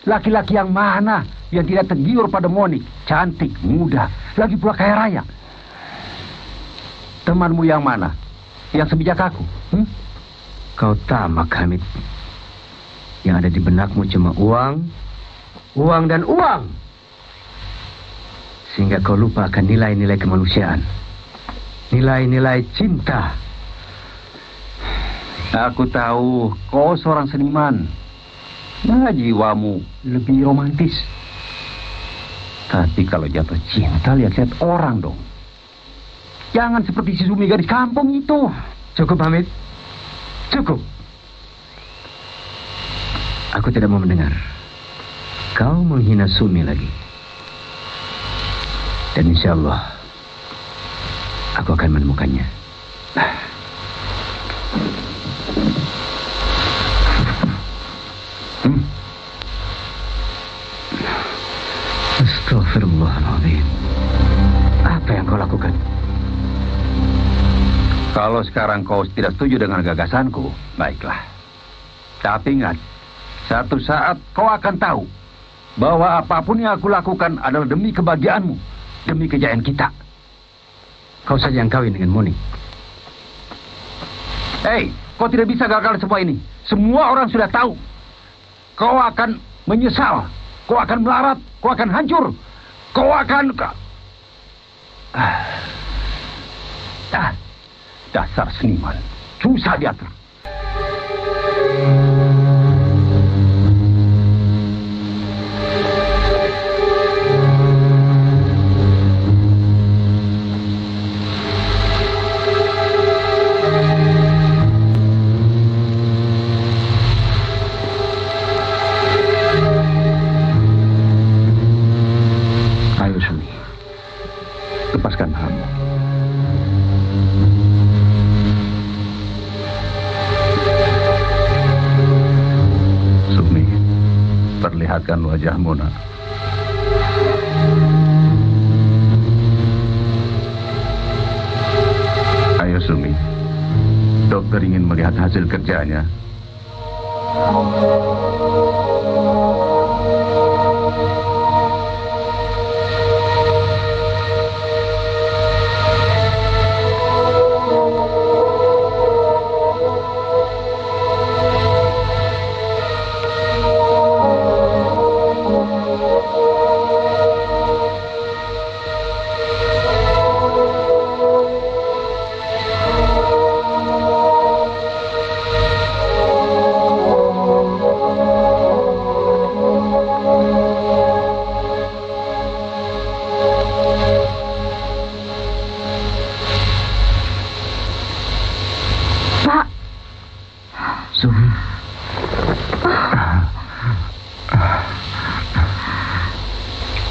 Laki-laki yang mana yang tidak tergiur pada Monik? Cantik, muda, lagi pula kaya raya. Temanmu yang mana? Yang sebijak aku? Kau tamak, Hamid. Yang ada di benakmu cuma uang, uang dan uang. Sehingga kau lupa akan nilai-nilai kemanusiaan. Nilai-nilai cinta. Aku tahu kau seorang seniman. Nah, jiwamu lebih romantis. Tapi kalau jatuh cinta, lihat-lihat orang dong. Jangan seperti si Sumi gadis kampung itu. Cukup, Hamid. Cukup. Aku tidak mau mendengar kau menghina Sumi lagi. Dan insya Allah aku akan menemukannya. Astagfirullahaladzim. Apa yang kau lakukan? Kalau sekarang kau tidak setuju dengan gagasanku, baiklah. Tapi ingat, satu saat kau akan tahu bahwa apapun yang aku lakukan adalah demi kebahagiaanmu, demi kejayaan kita. Kau saja yang kawin dengan Monik. Hei, kau tidak bisa gagal semua ini. Semua orang sudah tahu. Kau akan menyesal. Kau akan melarat. Kau akan hancur. Kau akan... Dasar seniman. Susah diatur. Ayo, Sumi. Lepaskan kamu. Perlihatkan wajahmu, nak. Ayo, Sumi. Dokter ingin melihat hasil kerjanya.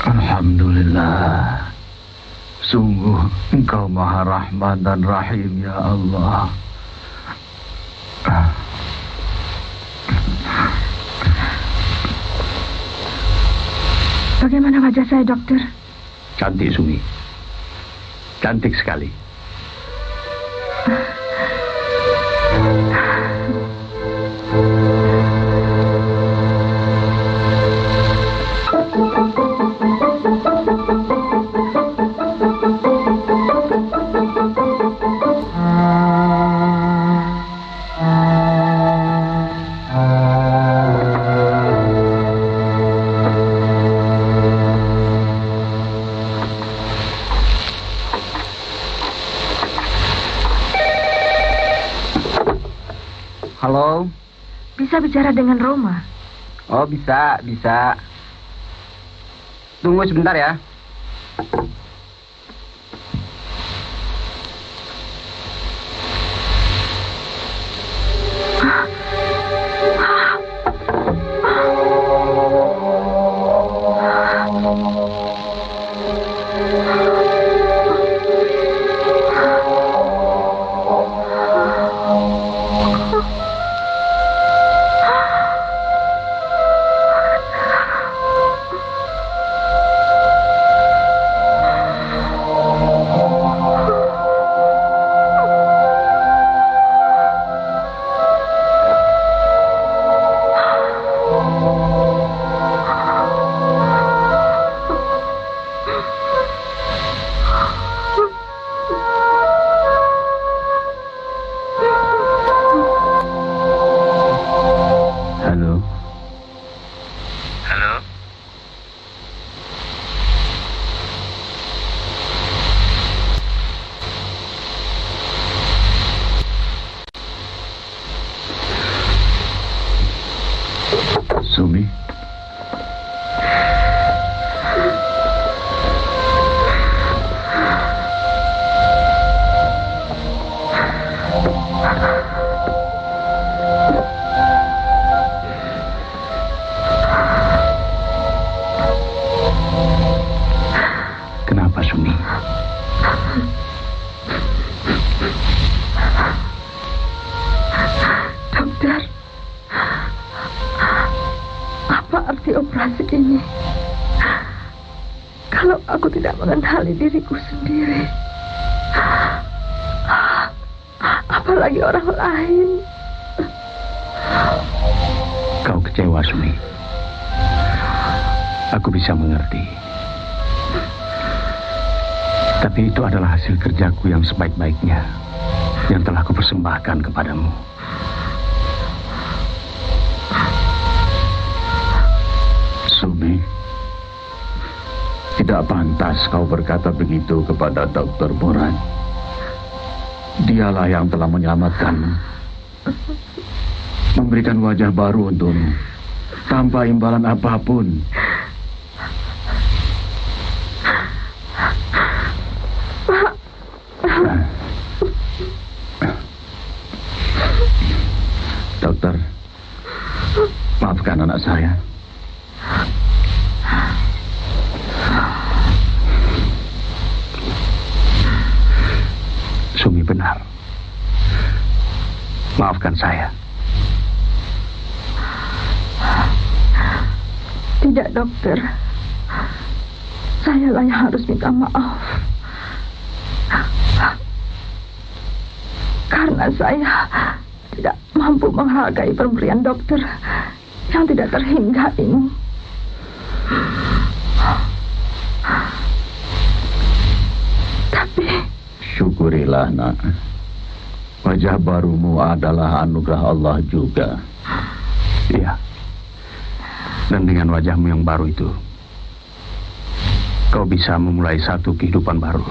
Alhamdulillah. Sungguh Engkau Maha Rahman dan Rahim, ya Allah. Bagaimana wajah saya, dokter? Cantik, Sumi. Cantik sekali. Halo? Bisa bicara dengan Roma? Oh, bisa. Tunggu sebentar ya. Sumi. Kenapa, Sumi? Dokter, apa arti operasi ini? Kalau aku tidak mengenali diriku sendiri, apalagi orang lain. Kau kecewa, Sumi. Aku bisa mengerti. Tapi itu adalah hasil kerjaku yang sebaik-baiknya, yang telah kupersembahkan kepadamu. Sumi, tidak pantas kau berkata begitu kepada Dr. Boran. Dialah yang telah menyelamatkanmu, memberikan wajah baru untukmu, tanpa imbalan apapun. Dokter, maafkan anak saya. Sumi benar. Maafkan saya. Tidak, dokter. Sayalah yang harus minta maaf. Karena saya tidak mampu menghargai pemberian dokter yang tidak terhingga ini. Tapi syukurilah, nak. Wajah barumu adalah anugerah Allah juga. Iya. Dan dengan wajahmu yang baru itu, kau bisa memulai satu kehidupan baru.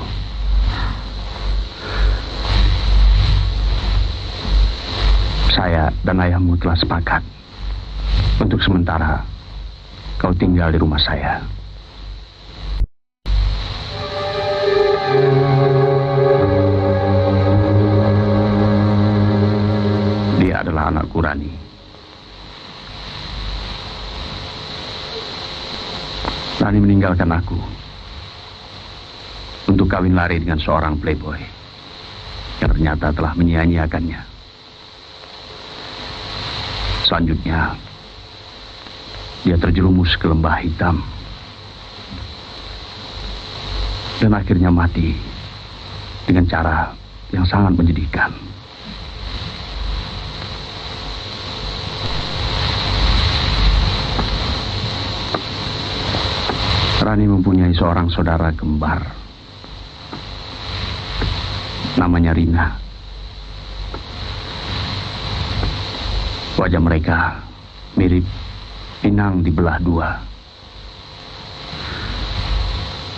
Saya dan ayahmu telah sepakat untuk sementara kau tinggal di rumah saya. Dia adalah anakku Rani. Rani meninggalkan aku untuk kawin lari dengan seorang playboy yang ternyata telah menyia-nyiakannya. Selanjutnya, dia terjerumus ke lembah hitam dan akhirnya mati dengan cara yang sangat menyedihkan. Rani mempunyai seorang saudara kembar, namanya Rina. Wajah mereka mirip inang dibelah dua.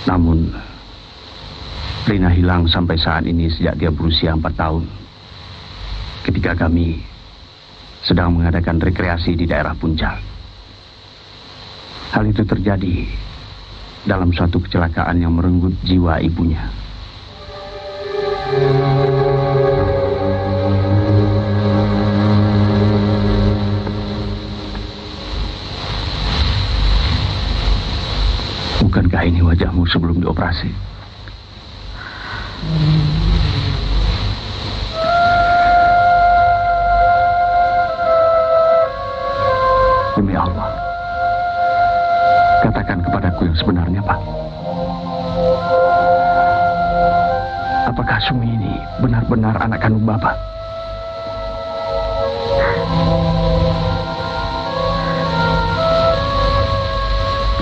Namun Rina hilang sampai saat ini sejak dia berusia 4 tahun, ketika kami sedang mengadakan rekreasi di daerah puncak. Hal itu terjadi dalam suatu kecelakaan yang merenggut jiwa ibunya. Bukankah ini wajahmu sebelum dioperasi? Demi Allah, katakan kepadaku yang sebenarnya, Pak. Apakah Sumi ini benar-benar anak kandung Bapak?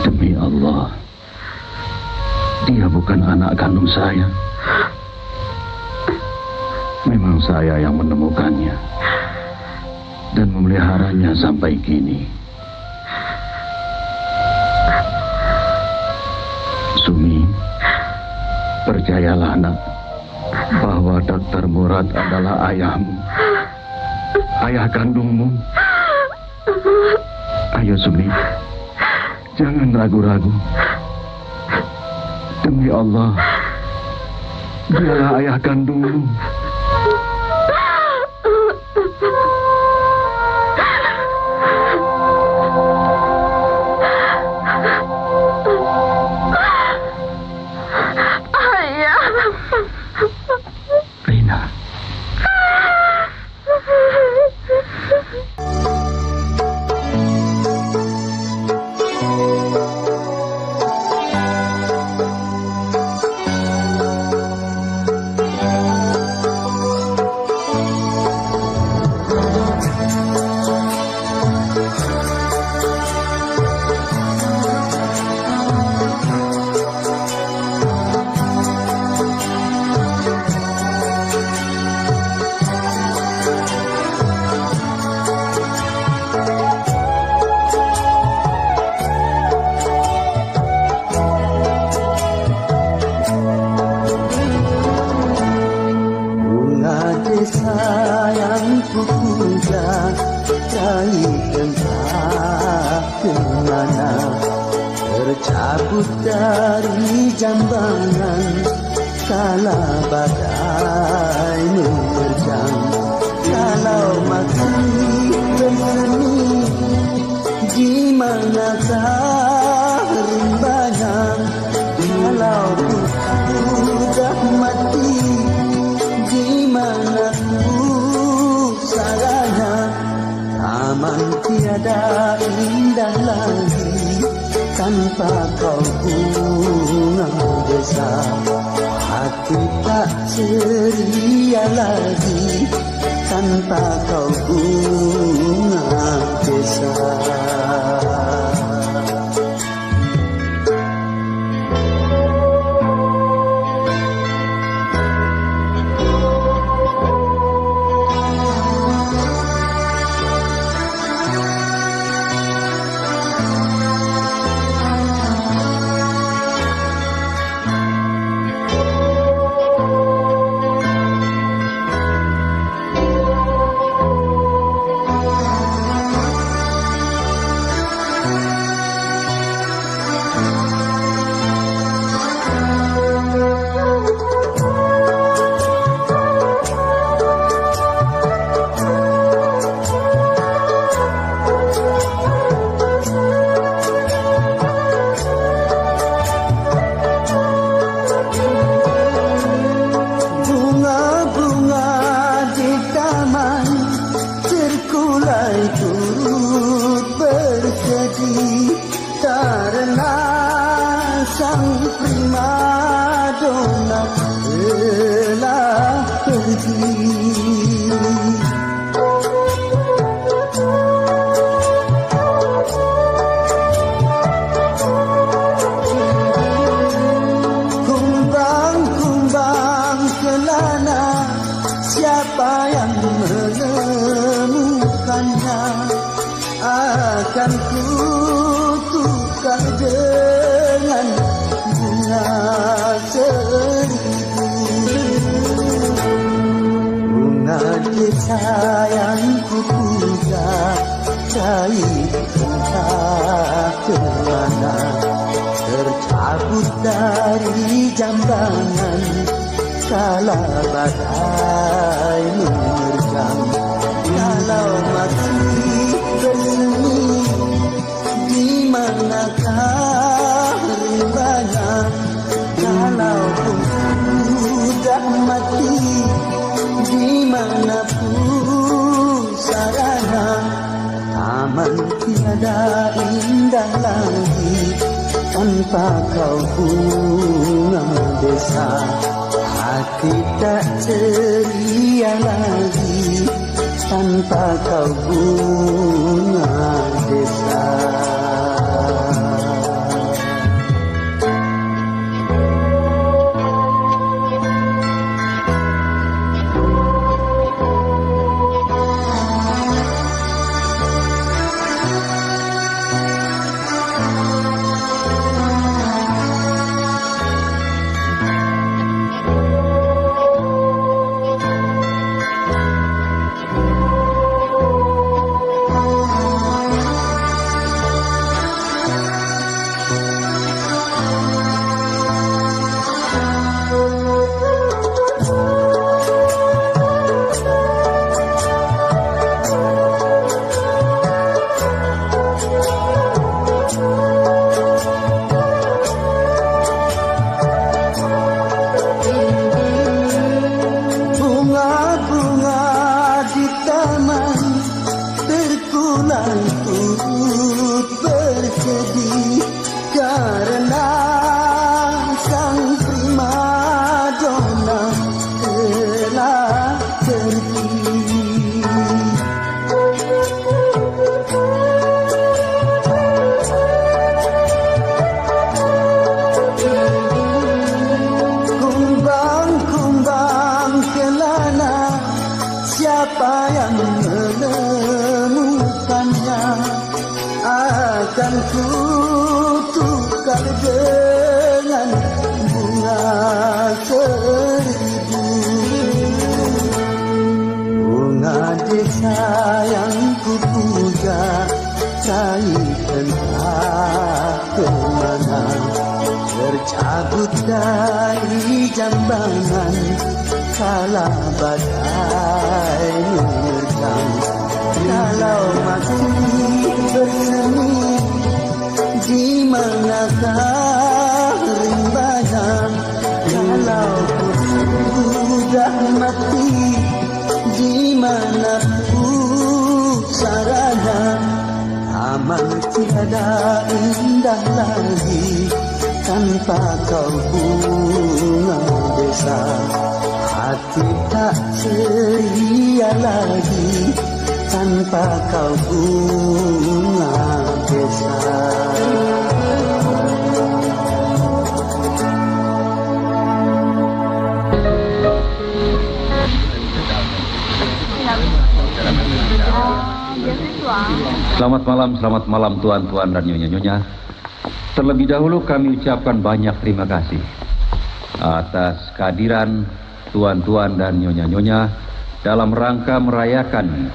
Demi Allah, dia bukan anak kandung saya. Memang saya yang menemukannya dan memeliharanya sampai kini. Sumi, percayalah, nak, bahwa Dr. Murad adalah ayahmu, ayah kandungmu. Ayo Sumi, jangan ragu-ragu. Demi Allah, dialah ayah kandungmu. Tercabut dari jambangan kala badai menerjang. Kalau mati bersemi, di manakah rimbanya? Kalau sudah mati, di mana pusaranya? Taman tiada indah lagi tanpa kau bunga besar. Hati tak ceria lagi tanpa kau bunga desa. Akan ku tukar dengan bunga seribu. Bunga desa yang ku puja, cair entah kemana, tercabut dari jambangan kala badai menerjang. Kalau masih bersemi, di manakah rimbanya? Kalaupun sudah mati, di mana pusaranya? Taman tiada indah lagi tanpa kau bunga desa. Hati tak ceria lagi tanpa kau bunga desa. Siapa yang menemukannya akan ku tukar dengan bunga seribu. Bunga desa yang ku puja, cair entah kemana, tercabut dari jambangan kala badai menerjang. Kalau masih bersemi, di manakah rimbanya? Kalau sudah mati, di mana pusaranya? Aman tiada indah lagi tanpa kau bunga desa. Hati hati tak ceria lagi tanpa kau bunga besar. Selamat malam tuan-tuan dan nyonya-nyonya. Terlebih dahulu kami ucapkan banyak terima kasih atas kehadiran tuan-tuan dan nyonya-nyonya dalam rangka merayakan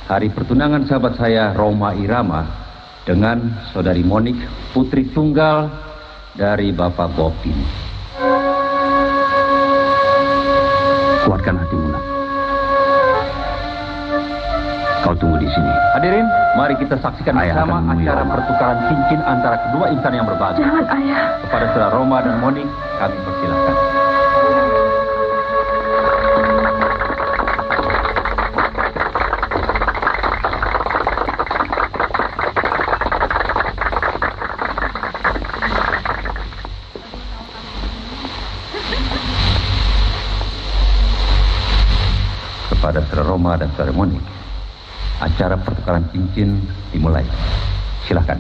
hari pertunangan sahabat saya Roma Irama dengan saudari Monik, putri tunggal dari Bapak Bopi. Kuatkan hatimu, nak. Kau tunggu di sini. Hadirin, mari kita saksikan bersama acara pertukaran cincin antara kedua insan yang berbahagia. Jangan, Ayah. Kepada saudara Roma dan Monik, kami persilahkan. Kepada saudara Roma dan saudara Monik, acara pertukaran cincin dimulai. Silakan.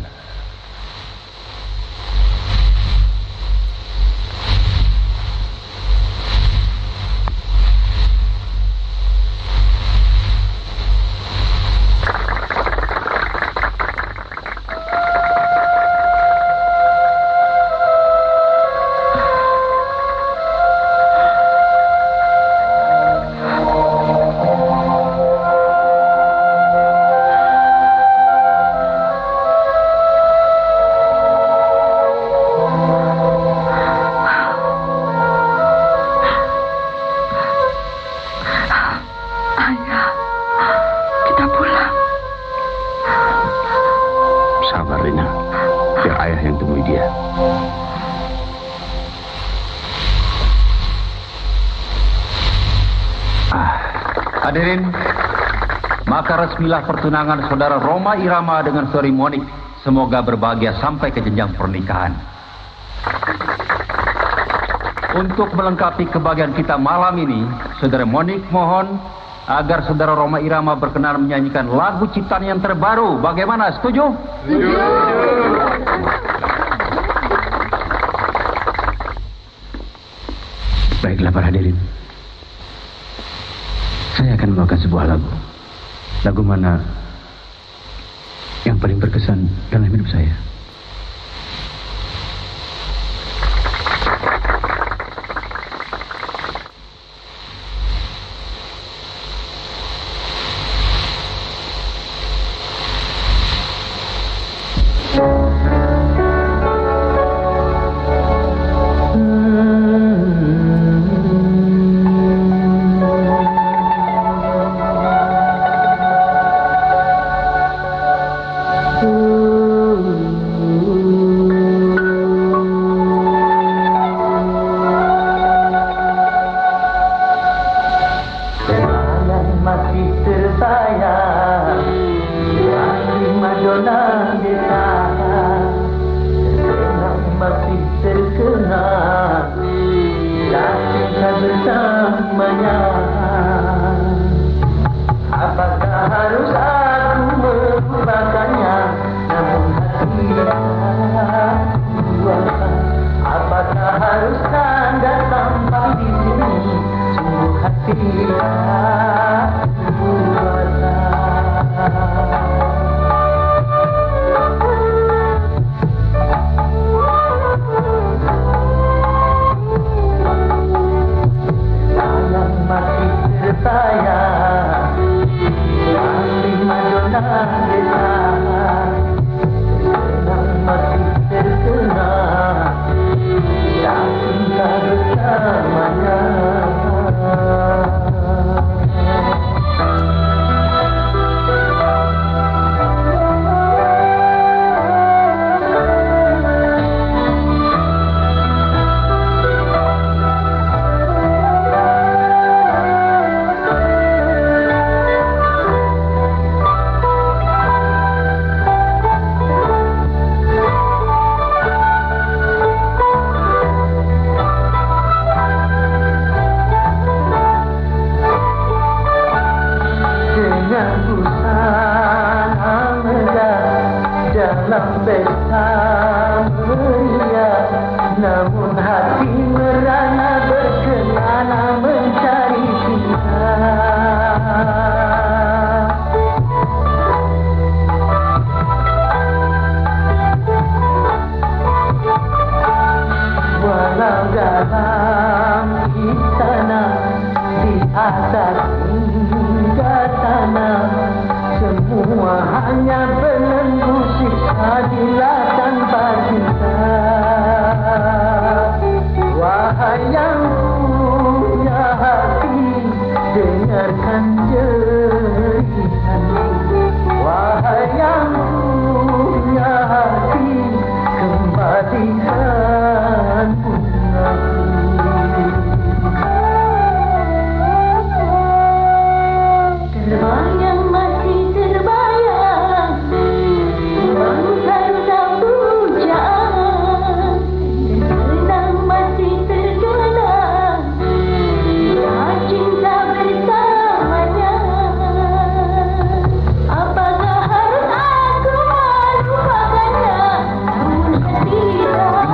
Hadirin, maka resmilah pertunangan saudara Roma Irama dengan saudari Monik. Semoga berbahagia sampai ke jenjang pernikahan. Untuk melengkapi kebahagiaan kita malam ini, saudara Monik mohon agar saudara Roma Irama berkenan menyanyikan lagu ciptaan yang terbaru. Bagaimana? Setuju? Setuju. Baiklah para hadirin. Saya akan membawakan sebuah lagu. Lagu mana yang paling berkesan dalam hidup saya? hasad hingga tanah, semua hanya belenggu adilah tanpa cinta. Wahai yang punya hati, dengarkan jeritanku. Wahai yang punya hati, kembalikan bungaku. Terbayang masih terbayang, bangsa pujaan, terkenang masih terkenang, cinta bersamanya. Apakah harus aku melupakannya? Namun tidak.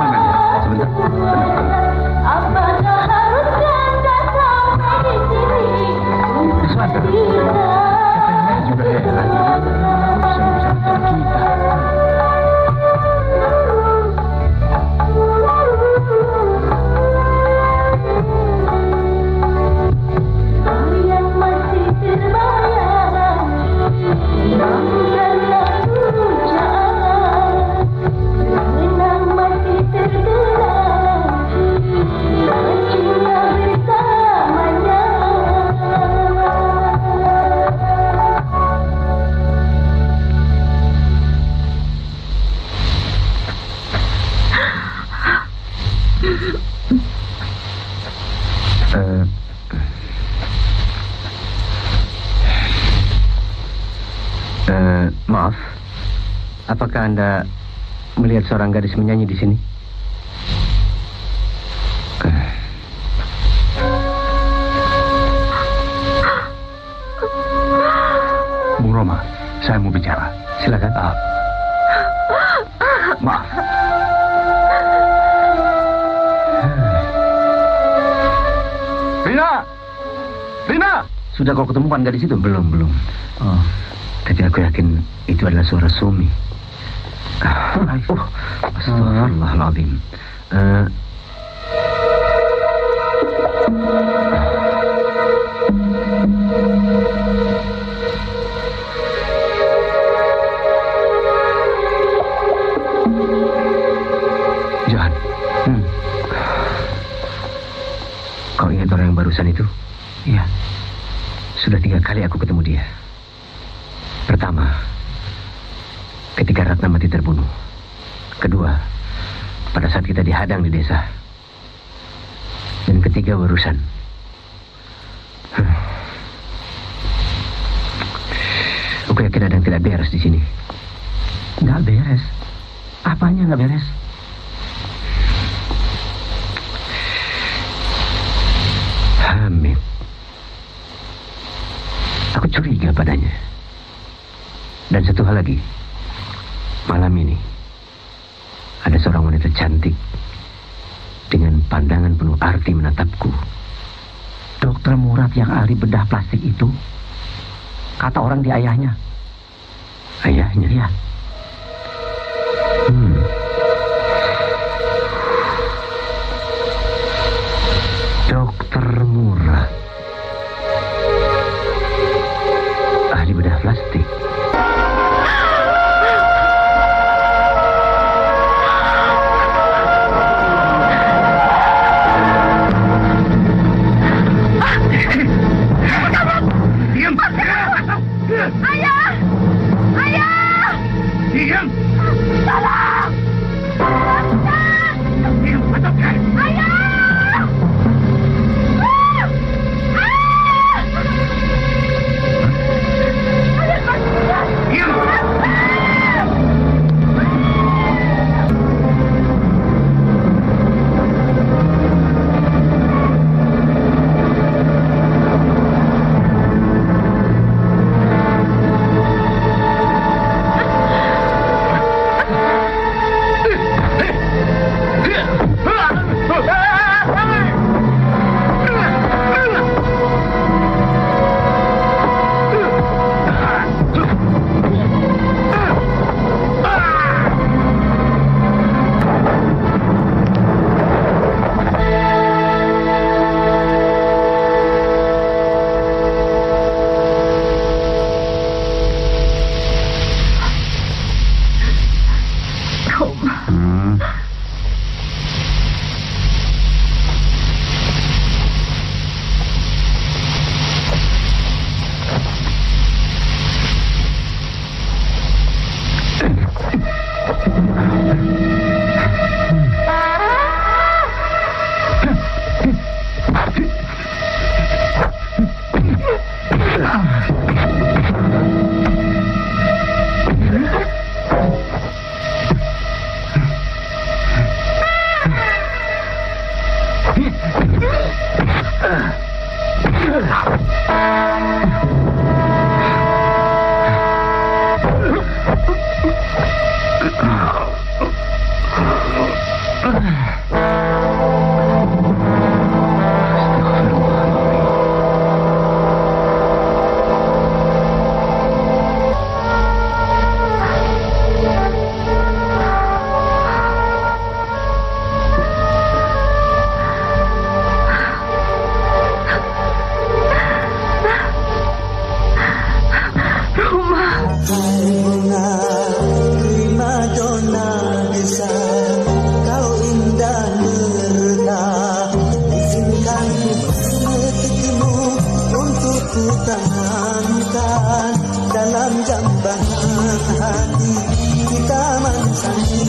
Apakah harus ganda sampai di sini? Tidak. Juga heran, urusan-urusan kita. Yang masih terbayang, banggalah pujaan, terkenang masih terkenang, cinta bersamanya. Maaf, apakah Anda melihat seorang gadis menyanyi di sini? Bung Roma, saya mau bicara. Silakan. Maaf. Rina! Rina! Sudah kau ketemukan gadis itu? Belum. Oh, tapi aku yakin itu adalah suara Sumi. Astagfirullahaladzim. Johan, kau ingat orang yang barusan itu? Iya. Sudah 3 kali aku ketemu dia. Pertama, ketika Ratnamati terbunuh. Kedua, pada saat kita dihadang di desa. Dan ketiga, barusan. Aku yakin ada yang tidak beres di sini. Nggak beres? Apanya nggak beres? Hamid. Aku curiga padanya. Dan satu hal lagi. Malam ini ada seorang wanita cantik dengan pandangan penuh arti menatapku. Dokter Murad yang ahli bedah plastik itu, kata orang di ayahnya. Ayahnya? Iya. Dokter Murad, ahli bedah plastik. Ayah! Ayah! Diam! Tolong! Dalam jambangan hati di taman sambil